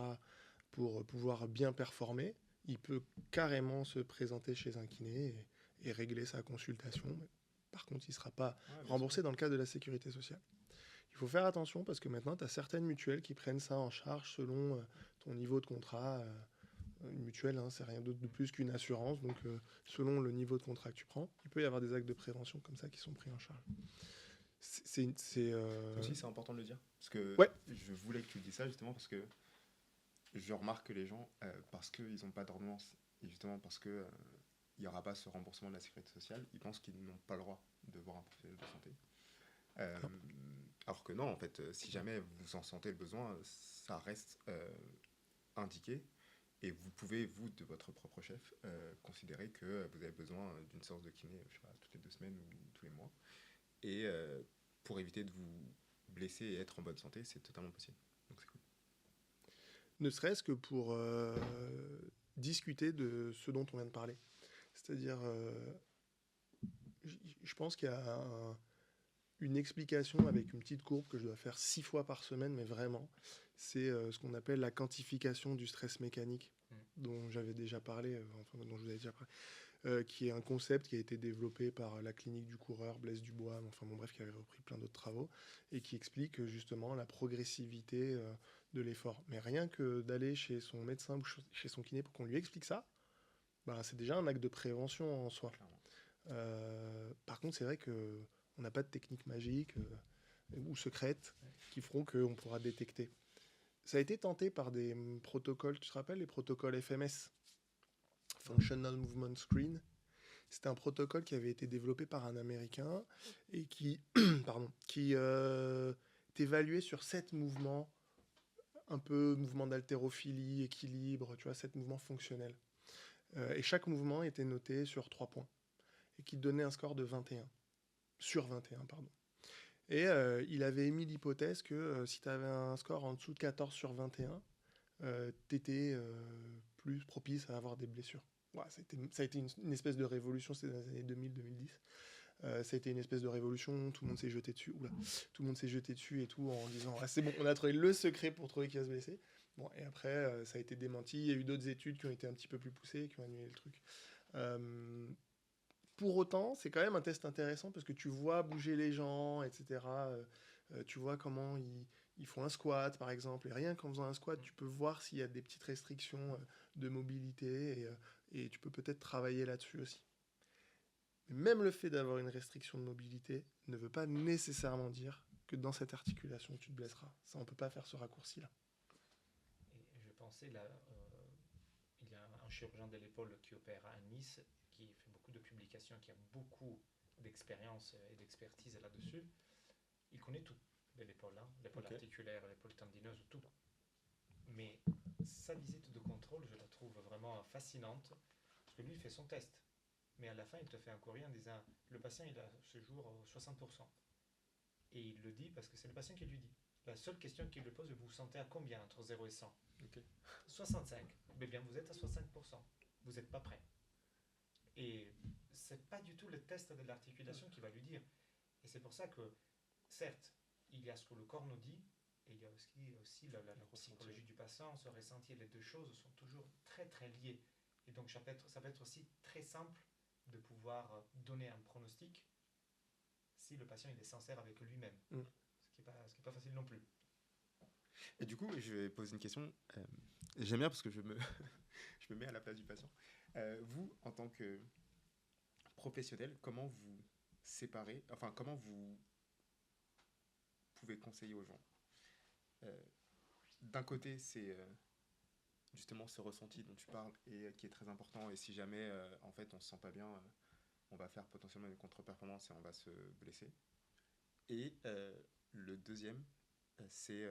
pour pouvoir bien performer, il peut carrément se présenter chez un kiné et régler sa consultation. Par contre, il ne sera pas remboursé dans le cadre de la sécurité sociale. Il faut faire attention parce que maintenant, tu as certaines mutuelles qui prennent ça en charge selon ton niveau de contrat. Une mutuelle, hein, c'est rien d'autre de plus qu'une assurance. Donc, selon le niveau de contrat que tu prends, il peut y avoir des actes de prévention comme ça qui sont pris en charge. Aussi, c'est important de le dire. Parce que je voulais que tu dises ça justement parce que je remarque que les gens, parce qu'ils n'ont pas d'ordonnance, et justement parce qu'il n'y aura pas ce remboursement de la sécurité sociale, ils pensent qu'ils n'ont pas le droit de voir un professionnel de santé. Alors que non, en fait, si jamais vous en sentez le besoin, ça reste indiqué. Et vous pouvez, vous, de votre propre chef, considérer que vous avez besoin d'une séance de kiné, je sais pas, toutes les 2 semaines ou tous les mois. Et pour éviter de vous blesser et être en bonne santé, c'est totalement possible. Donc c'est cool. Ne serait-ce que pour discuter de ce dont on vient de parler. C'est-à-dire, je pense qu'il y a une explication avec une petite courbe que je dois faire 6 fois par semaine, mais vraiment, c'est ce qu'on appelle la quantification du stress mécanique, dont j'avais déjà parlé, dont je vous avais déjà parlé, qui est un concept qui a été développé par la clinique du coureur, Blaise Dubois, bref, qui avait repris plein d'autres travaux, et qui explique justement la progressivité de l'effort. Mais rien que d'aller chez son médecin ou chez son kiné pour qu'on lui explique ça, c'est déjà un acte de prévention en soi. Par contre, c'est vrai que on n'a pas de technique magique ou secrète qui feront qu'on pourra détecter. Ça a été tenté par des protocoles, tu te rappelles, les protocoles FMS, Functional Movement Screen. C'était un protocole qui avait été développé par un Américain et qui évaluait sur 7 mouvements, un peu mouvement d'haltérophilie, équilibre, tu vois, 7 mouvements fonctionnels. Et chaque mouvement était noté sur 3 points et qui donnait un score de 21. Sur 21, pardon. Et il avait émis l'hypothèse que si tu avais un score en dessous de 14 sur 21, tu étais plus propice à avoir des blessures. Ouais, ça a été une espèce de révolution, c'était dans les années 2000-2010. Ça a été une espèce de révolution, tout le monde s'est jeté dessus. Tout le monde s'est jeté dessus et tout en disant c'est bon, on a trouvé le secret pour trouver qui va se blesser. Bon, et après, ça a été démenti. Il y a eu d'autres études qui ont été un petit peu plus poussées, qui ont annulé le truc. Pour autant, c'est quand même un test intéressant parce que tu vois bouger les gens, etc. Tu vois comment ils font un squat, par exemple. Et rien qu'en faisant un squat, tu peux voir s'il y a des petites restrictions de mobilité et tu peux peut-être travailler là-dessus aussi. Mais même le fait d'avoir une restriction de mobilité ne veut pas nécessairement dire que dans cette articulation, tu te blesseras. Ça, on ne peut pas faire ce raccourci-là. Et je pensais, là, il y a un chirurgien de l'épaule qui opère à Nice, qui fait beaucoup de publications, qui a beaucoup d'expérience et d'expertise là-dessus. Il connaît tout de l'épaule, hein, l'épaule articulaire, l'épaule tendineuse, tout. Mais sa visite de contrôle, je la trouve vraiment fascinante, parce que lui, il fait son test. Mais à la fin, il te fait un courrier en disant le patient, il a ce jour 60%. Et il le dit parce que c'est le patient qui lui dit. La seule question qu'il lui pose, vous vous sentez à combien entre 0 et 100 65. Mais bien, vous êtes à 65%. Vous n'êtes pas prêt. Et c'est pas du tout le test de l'articulation qui va lui dire. Et c'est pour ça que, certes, il y a ce que le corps nous dit, et il y a aussi la psychologie du patient, ce ressenti. Les deux choses sont toujours très très liées. Et donc ça peut être aussi très simple de pouvoir donner un pronostic si le patient il est sincère avec lui-même. Ce qui n'est pas facile non plus. Et du coup, je vais poser une question. J'aime bien parce que je me mets à la place du patient. Vous, en tant que professionnel, comment vous séparez, comment vous pouvez conseiller aux gens? D'un côté, c'est justement ce ressenti dont tu parles et qui est très important. Et si jamais, en fait, on se sent pas bien, on va faire potentiellement une contre-performance et on va se blesser. Et le deuxième, c'est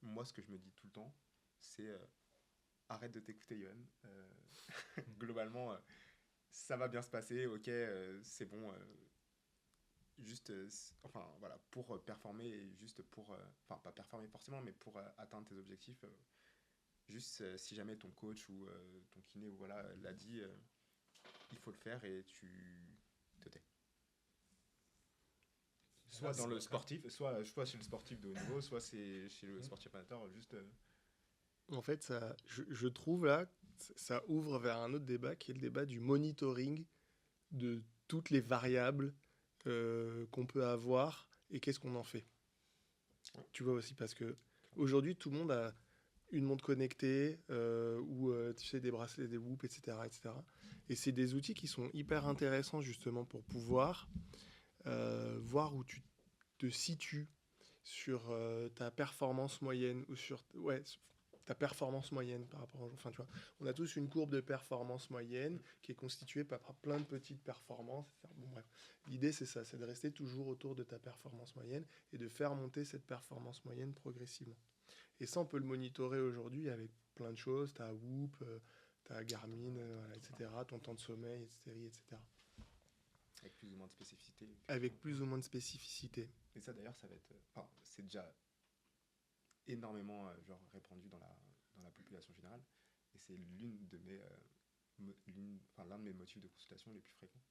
moi, ce que je me dis tout le temps, c'est arrête de t'écouter, Yohan. Globalement, ça va bien se passer, ok, c'est bon. juste, enfin voilà, pour performer et juste pour, enfin pas performer forcément, mais pour atteindre tes objectifs, juste si jamais ton coach ou ton kiné ou voilà l'a dit, il faut le faire et tu te tais. Soit dans le sportif, soit chez le sportif de haut niveau, soit c'est chez le sportif amateur, juste. En fait, je trouve là, ça ouvre vers un autre débat qui est le débat du monitoring de toutes les variables qu'on peut avoir et qu'est-ce qu'on en fait. Tu vois aussi, parce que aujourd'hui, tout le monde a une montre connectée ou tu sais, des bracelets, des Whoop, etc., etc. Et c'est des outils qui sont hyper intéressants justement pour pouvoir voir où tu te situes sur ta performance moyenne ou sur ta performance moyenne par rapport aux... Enfin, tu vois, on a tous une courbe de performance moyenne qui est constituée par plein de petites performances. Bon, bref. L'idée, c'est ça, c'est de rester toujours autour de ta performance moyenne et de faire monter cette performance moyenne progressivement. Et ça, on peut le monitorer aujourd'hui avec plein de choses. Tu as Whoop, tu as Garmin, voilà, etc., ton temps de sommeil, etc. Avec plus ou moins de spécificité. Avec plus ou moins de spécificité. Et ça d'ailleurs, ça va être, enfin, c'est déjà énormément genre répandu dans la population générale. Et c'est l'une de mes, l'un de mes motifs de consultation les plus fréquents.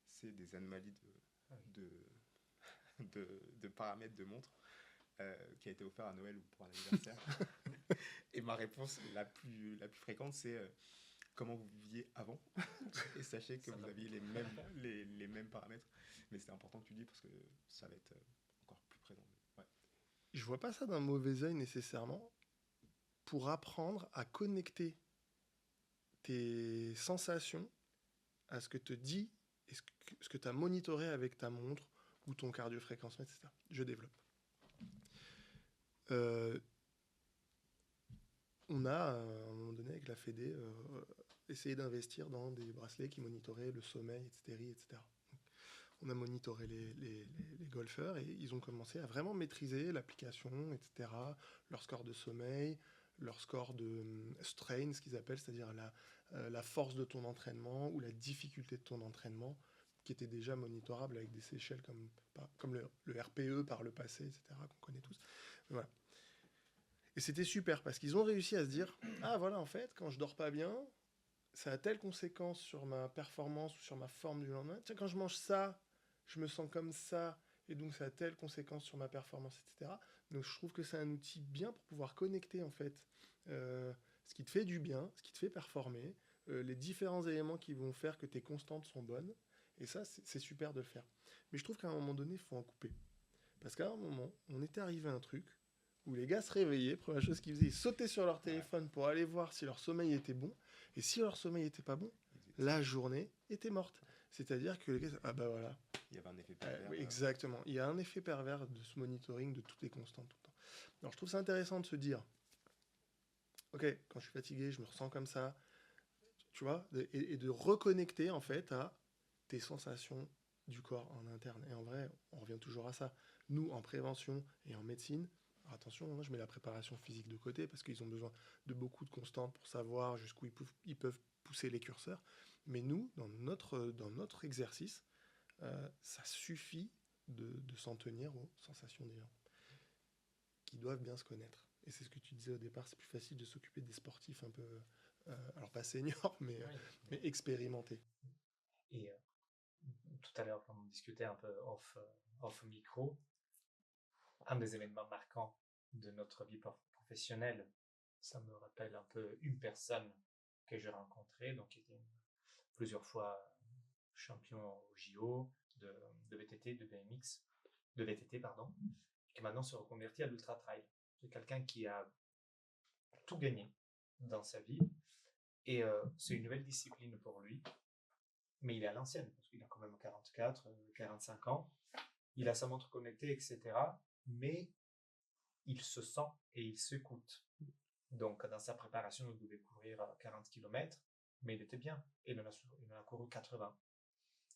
C'est des anomalies de paramètres de montre qui a été offert à Noël ou pour un anniversaire. Et ma réponse la plus fréquente, c'est comment vous viviez avant. Et sachez que vous aviez les mêmes paramètres. Mais c'est important que tu dis parce que ça va être encore plus présent. Ouais. Je vois pas ça d'un mauvais œil nécessairement. Pour apprendre à connecter tes sensations à ce que te dit et ce que tu as monitoré avec ta montre ou ton cardio-fréquencemètre, etc. Je développe. On a, à un moment donné, avec la Fédé, essayé d'investir dans des bracelets qui monitoraient le sommeil, etc. On a monitoré les golfeurs et ils ont commencé à vraiment maîtriser l'application, etc., leur score de sommeil, leur score de strain, ce qu'ils appellent, c'est-à-dire la force de ton entraînement ou la difficulté de ton entraînement, qui était déjà monitorable avec des échelles comme le RPE par le passé, etc., qu'on connaît tous. Voilà. Et c'était super parce qu'ils ont réussi à se dire, ah voilà, en fait, quand je dors pas bien, ça a telle conséquence sur ma performance ou sur ma forme du lendemain. Tiens, quand je mange ça, je me sens comme ça, et donc ça a telle conséquence sur ma performance, etc. Donc je trouve que c'est un outil bien pour pouvoir connecter en fait ce qui te fait du bien, ce qui te fait performer, les différents éléments qui vont faire que tes constantes sont bonnes. Et ça, c'est super de le faire. Mais je trouve qu'à un moment donné, il faut en couper. Parce qu'à un moment, on était arrivé à un truc où les gars se réveillaient, première chose qu'ils faisaient, ils sautaient sur leur téléphone pour aller voir si leur sommeil était bon. Et si leur sommeil n'était pas bon, la journée était morte. C'est-à-dire que les gars, ah bah voilà. Il y avait un effet pervers. Oui, exactement. Il y a un effet pervers de ce monitoring de toutes les constantes tout le temps. Alors je trouve ça intéressant de se dire, ok, quand je suis fatigué, je me ressens comme ça, tu vois, et de reconnecter en fait à tes sensations du corps en interne. Et en vrai, on revient toujours à ça. Nous, en prévention et en médecine, alors attention, moi je mets la préparation physique de côté parce qu'ils ont besoin de beaucoup de constantes pour savoir jusqu'où ils peuvent pousser les curseurs. Mais nous, dans notre exercice, ça suffit de s'en tenir aux sensations des gens qui doivent bien se connaître. Et c'est ce que tu disais au départ, c'est plus facile de s'occuper des sportifs un peu, alors pas seniors, mais expérimentés. Et tout à l'heure, quand on discutait un peu off micro, un des événements marquants de notre vie professionnelle, ça me rappelle un peu une personne que j'ai rencontrée, donc qui était plusieurs fois champion au JO de VTT, de BMX, de VTT, pardon, qui maintenant se reconvertit à l'ultra trail. C'est quelqu'un qui a tout gagné dans sa vie et c'est une nouvelle discipline pour lui, mais il est à l'ancienne parce qu'il a quand même 44, 45 ans. Il a sa montre connectée, etc. Mais il se sent et il s'écoute. Donc, dans sa préparation, il devait courir 40 km, mais il était bien. Et il en a couru 80.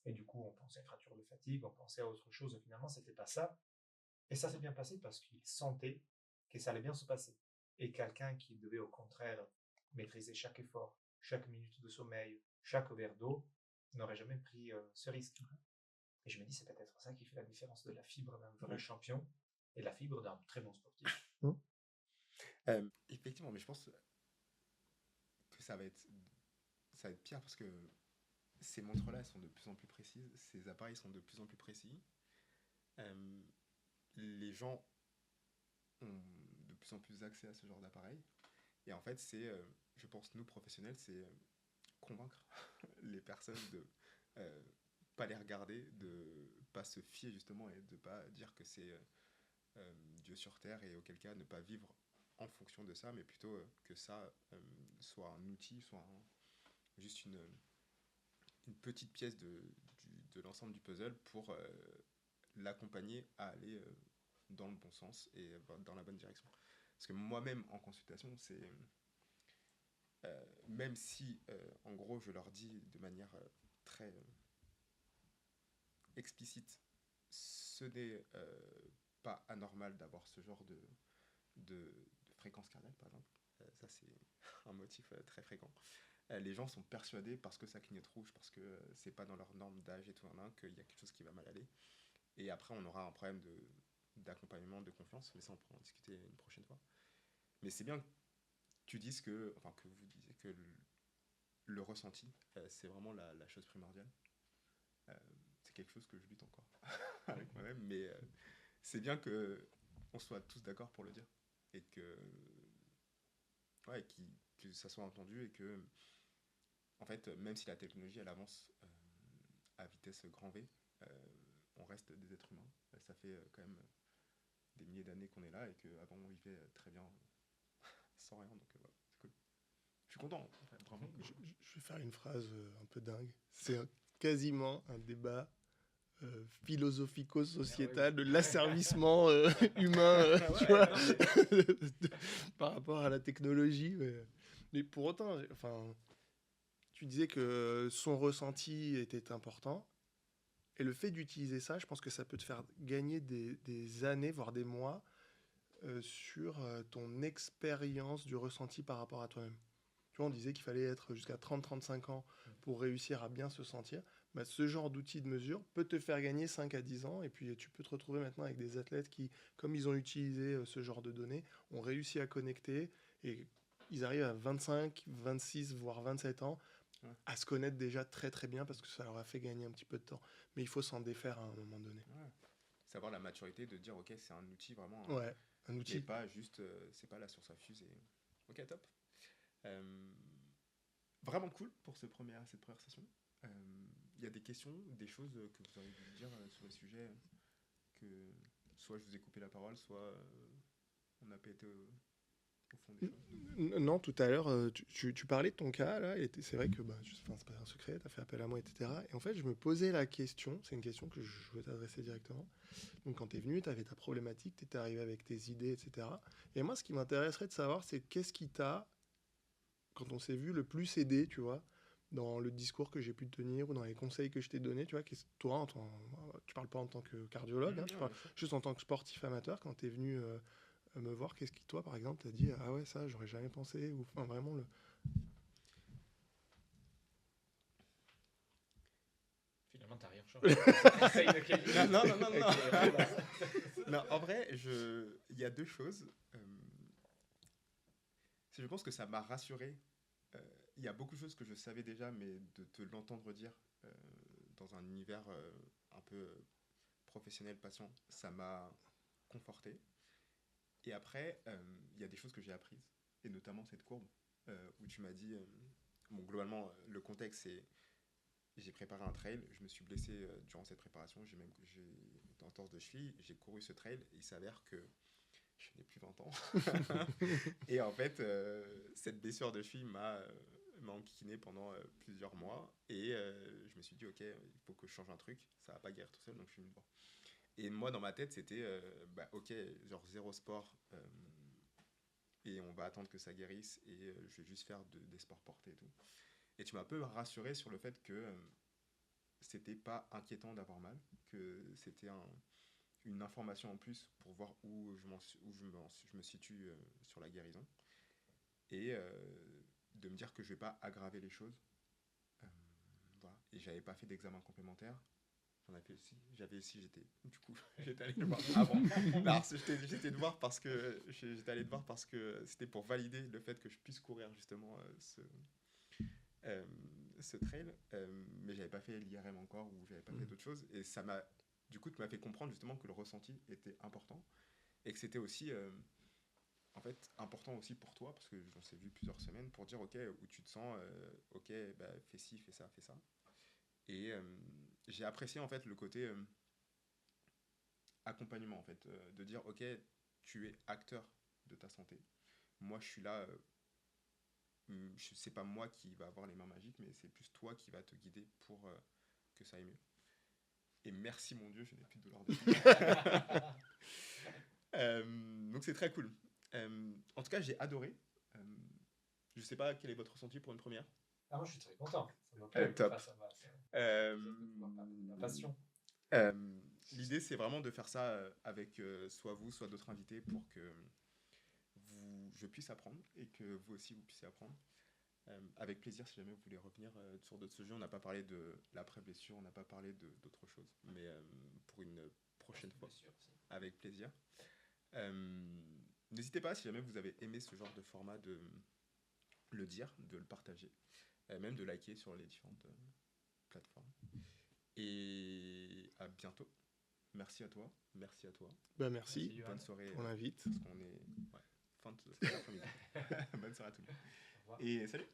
Et du coup, on pensait à fracture de fatigue, on pensait à autre chose. Et finalement, c'était pas ça. Et ça s'est bien passé parce qu'il sentait que ça allait bien se passer. Et quelqu'un qui devait au contraire maîtriser chaque effort, chaque minute de sommeil, chaque verre d'eau, n'aurait jamais pris ce risque. Et je me dis, c'est peut-être ça qui fait la différence de la fibre d'un vrai champion et la fibre d'un très bon sportif. Effectivement, mais je pense que ça va être pire parce que ces montres-là, elles sont de plus en plus précises, ces appareils sont de plus en plus précis. Euh, les gens ont de plus en plus accès à ce genre d'appareil. Et en fait, je pense, nous professionnels, c'est convaincre les personnes de euh, pas les regarder, de pas se fier justement et de pas dire que c'est Dieu sur terre et auquel cas ne pas vivre en fonction de ça, mais plutôt que ça soit un outil, juste une petite pièce de l'ensemble du puzzle pour l'accompagner à aller dans le bon sens et dans la bonne direction. Parce que moi-même en consultation, même si en gros je leur dis de manière très explicite, ce n'est pas anormal d'avoir ce genre de fréquence cardiaque, par exemple. Ça, c'est un motif très fréquent. Les gens sont persuadés, parce que ça clignote rouge, parce que c'est pas dans leur norme d'âge et tout, qu'il y a quelque chose qui va mal aller. Et après, on aura un problème d'accompagnement, de confiance, mais ça, on pourra en discuter une prochaine fois. Mais c'est bien que tu dises que vous disiez que le ressenti, c'est vraiment la chose primordiale. Euh, c'est quelque chose que je lutte encore avec moi-même, mais c'est bien que on soit tous d'accord pour le dire et ouais, que ça soit entendu et que, en fait, même si la technologie elle avance à vitesse grand V, euh, on reste des êtres humains. Ça fait quand même des milliers d'années qu'on est là et qu'avant on vivait très bien sans rien, donc voilà, c'est cool. Je suis content, en fait, vraiment. Je vais faire une phrase un peu dingue. C'est quasiment un débat philosophico-sociétal de l'asservissement humain tu vois, par rapport à la technologie. Mais pour autant, enfin, tu disais que son ressenti était important. Et le fait d'utiliser ça, je pense que ça peut te faire gagner des années, voire des mois, sur ton expérience du ressenti par rapport à toi-même. Tu vois, on disait qu'il fallait être jusqu'à 30-35 ans pour réussir à bien se sentir. Bah, ce genre d'outil de mesure peut te faire gagner 5 à 10 ans. Et puis, tu peux te retrouver maintenant avec des athlètes qui, comme ils ont utilisé ce genre de données, ont réussi à connecter. Et ils arrivent à 25, 26, voire 27 ans Ouais. à se connaître déjà très très bien parce que ça leur a fait gagner un petit peu de temps. Mais il faut s'en défaire à un moment donné. Ouais. Savoir la maturité de dire, ok, c'est un outil vraiment Ouais, un qui est outil. pas juste, c'est pas la source à fuse. Ok, top. Euh, Vraiment cool pour cette première session. Il y a des questions, des choses que vous auriez dû me dire sur le sujet que soit je vous ai coupé la parole, soit on n'a pas été au fond des choses. Non, tout à l'heure, tu parlais de ton cas, là, et c'est vrai que bah, enfin, c'est pas un secret, tu as fait appel à moi, etc. Et en fait, je me posais la question, c'est une question que je voulais t'adresser directement. Donc, quand tu es venu, tu avais ta problématique, tu étais arrivé avec tes idées, etc. Et moi, ce qui m'intéresserait de savoir, c'est qu'est-ce qui t'a, quand on s'est vu, le plus aidé, tu vois, dans le discours que j'ai pu te tenir ou dans les conseils que je t'ai donnés, tu vois, toi, tu parles pas en tant que cardiologue, hein, tu parles juste en tant que sportif amateur, quand tu es venu me voir, qu'est-ce qui, toi, par exemple, t'as dit, ah ouais, ça, j'aurais jamais pensé, ou enfin, vraiment, Finalement, t'as rien changé. Essaye de qualifier. Non. Non, en vrai, il y a deux choses. Je pense que ça m'a rassuré. Il y a beaucoup de choses que je savais déjà, mais de te l'entendre dire dans un univers un peu professionnel, patient, ça m'a conforté. Et après, il y a des choses que j'ai apprises, et notamment cette courbe, où tu m'as dit, bon, globalement, le contexte, c'est, j'ai préparé un trail, je me suis blessé durant cette préparation, j'ai une entorse de cheville, j'ai couru ce trail, et il s'avère que je n'ai plus 20 ans. Et en fait, cette blessure de cheville m'a enquiquiné pendant plusieurs mois, et je me suis dit, ok, il faut que je change un truc, ça va pas guérir tout seul, donc je suis venu te voir. Et moi, dans ma tête, c'était, bah, ok, genre zéro sport, et on va attendre que ça guérisse, et je vais juste faire des sports portés et tout. Et tu m'as un peu rassuré sur le fait que c'était pas inquiétant d'avoir mal, que c'était une information en plus pour voir où je me situe sur la guérison, et de me dire que je vais pas aggraver les choses. Euh, voilà. Et j'avais pas fait d'examen complémentaire. j'en avais aussi. Du coup, j'étais allé le voir avant. Alors, j'étais de voir parce que j'étais allé te voir parce que c'était pour valider le fait que je puisse courir justement ce trail, mais j'avais pas fait l'IRM encore ou j'avais pas fait d'autres choses et ça m'a du coup tu m'as fait comprendre justement que le ressenti était important et que c'était aussi en fait important aussi pour toi parce que j'en s'est vu plusieurs semaines pour dire ok où tu te sens ok bah, fais ci fais ça et j'ai apprécié en fait le côté accompagnement en fait de dire ok tu es acteur de ta santé, moi je suis là c'est pas moi qui va avoir les mains magiques mais c'est plus toi qui va te guider pour que ça aille mieux et merci mon Dieu je n'ai plus de douleur de donc c'est très cool en tout cas j'ai adoré je sais pas quel est votre ressenti pour une première. Ah, moi, je suis très content. Ça me top. ça va. La passion. L'idée c'est vraiment de faire ça avec soit vous soit d'autres invités pour que je puisse apprendre et que vous aussi vous puissiez apprendre. Avec plaisir si jamais vous voulez revenir sur d'autres sujets. On n'a pas parlé de l'après-blessure, on n'a pas parlé d'autres choses, mais pour une prochaine fois, avec plaisir. N'hésitez pas si jamais vous avez aimé ce genre de format de le dire, de le partager, même de liker sur les différentes plateformes. Et à bientôt. Merci à toi. Merci à toi. Bah, merci. Bonne soirée. On l'invite. Parce qu'on est fin de l'après-midi. Bonne soirée à tous. Et salut.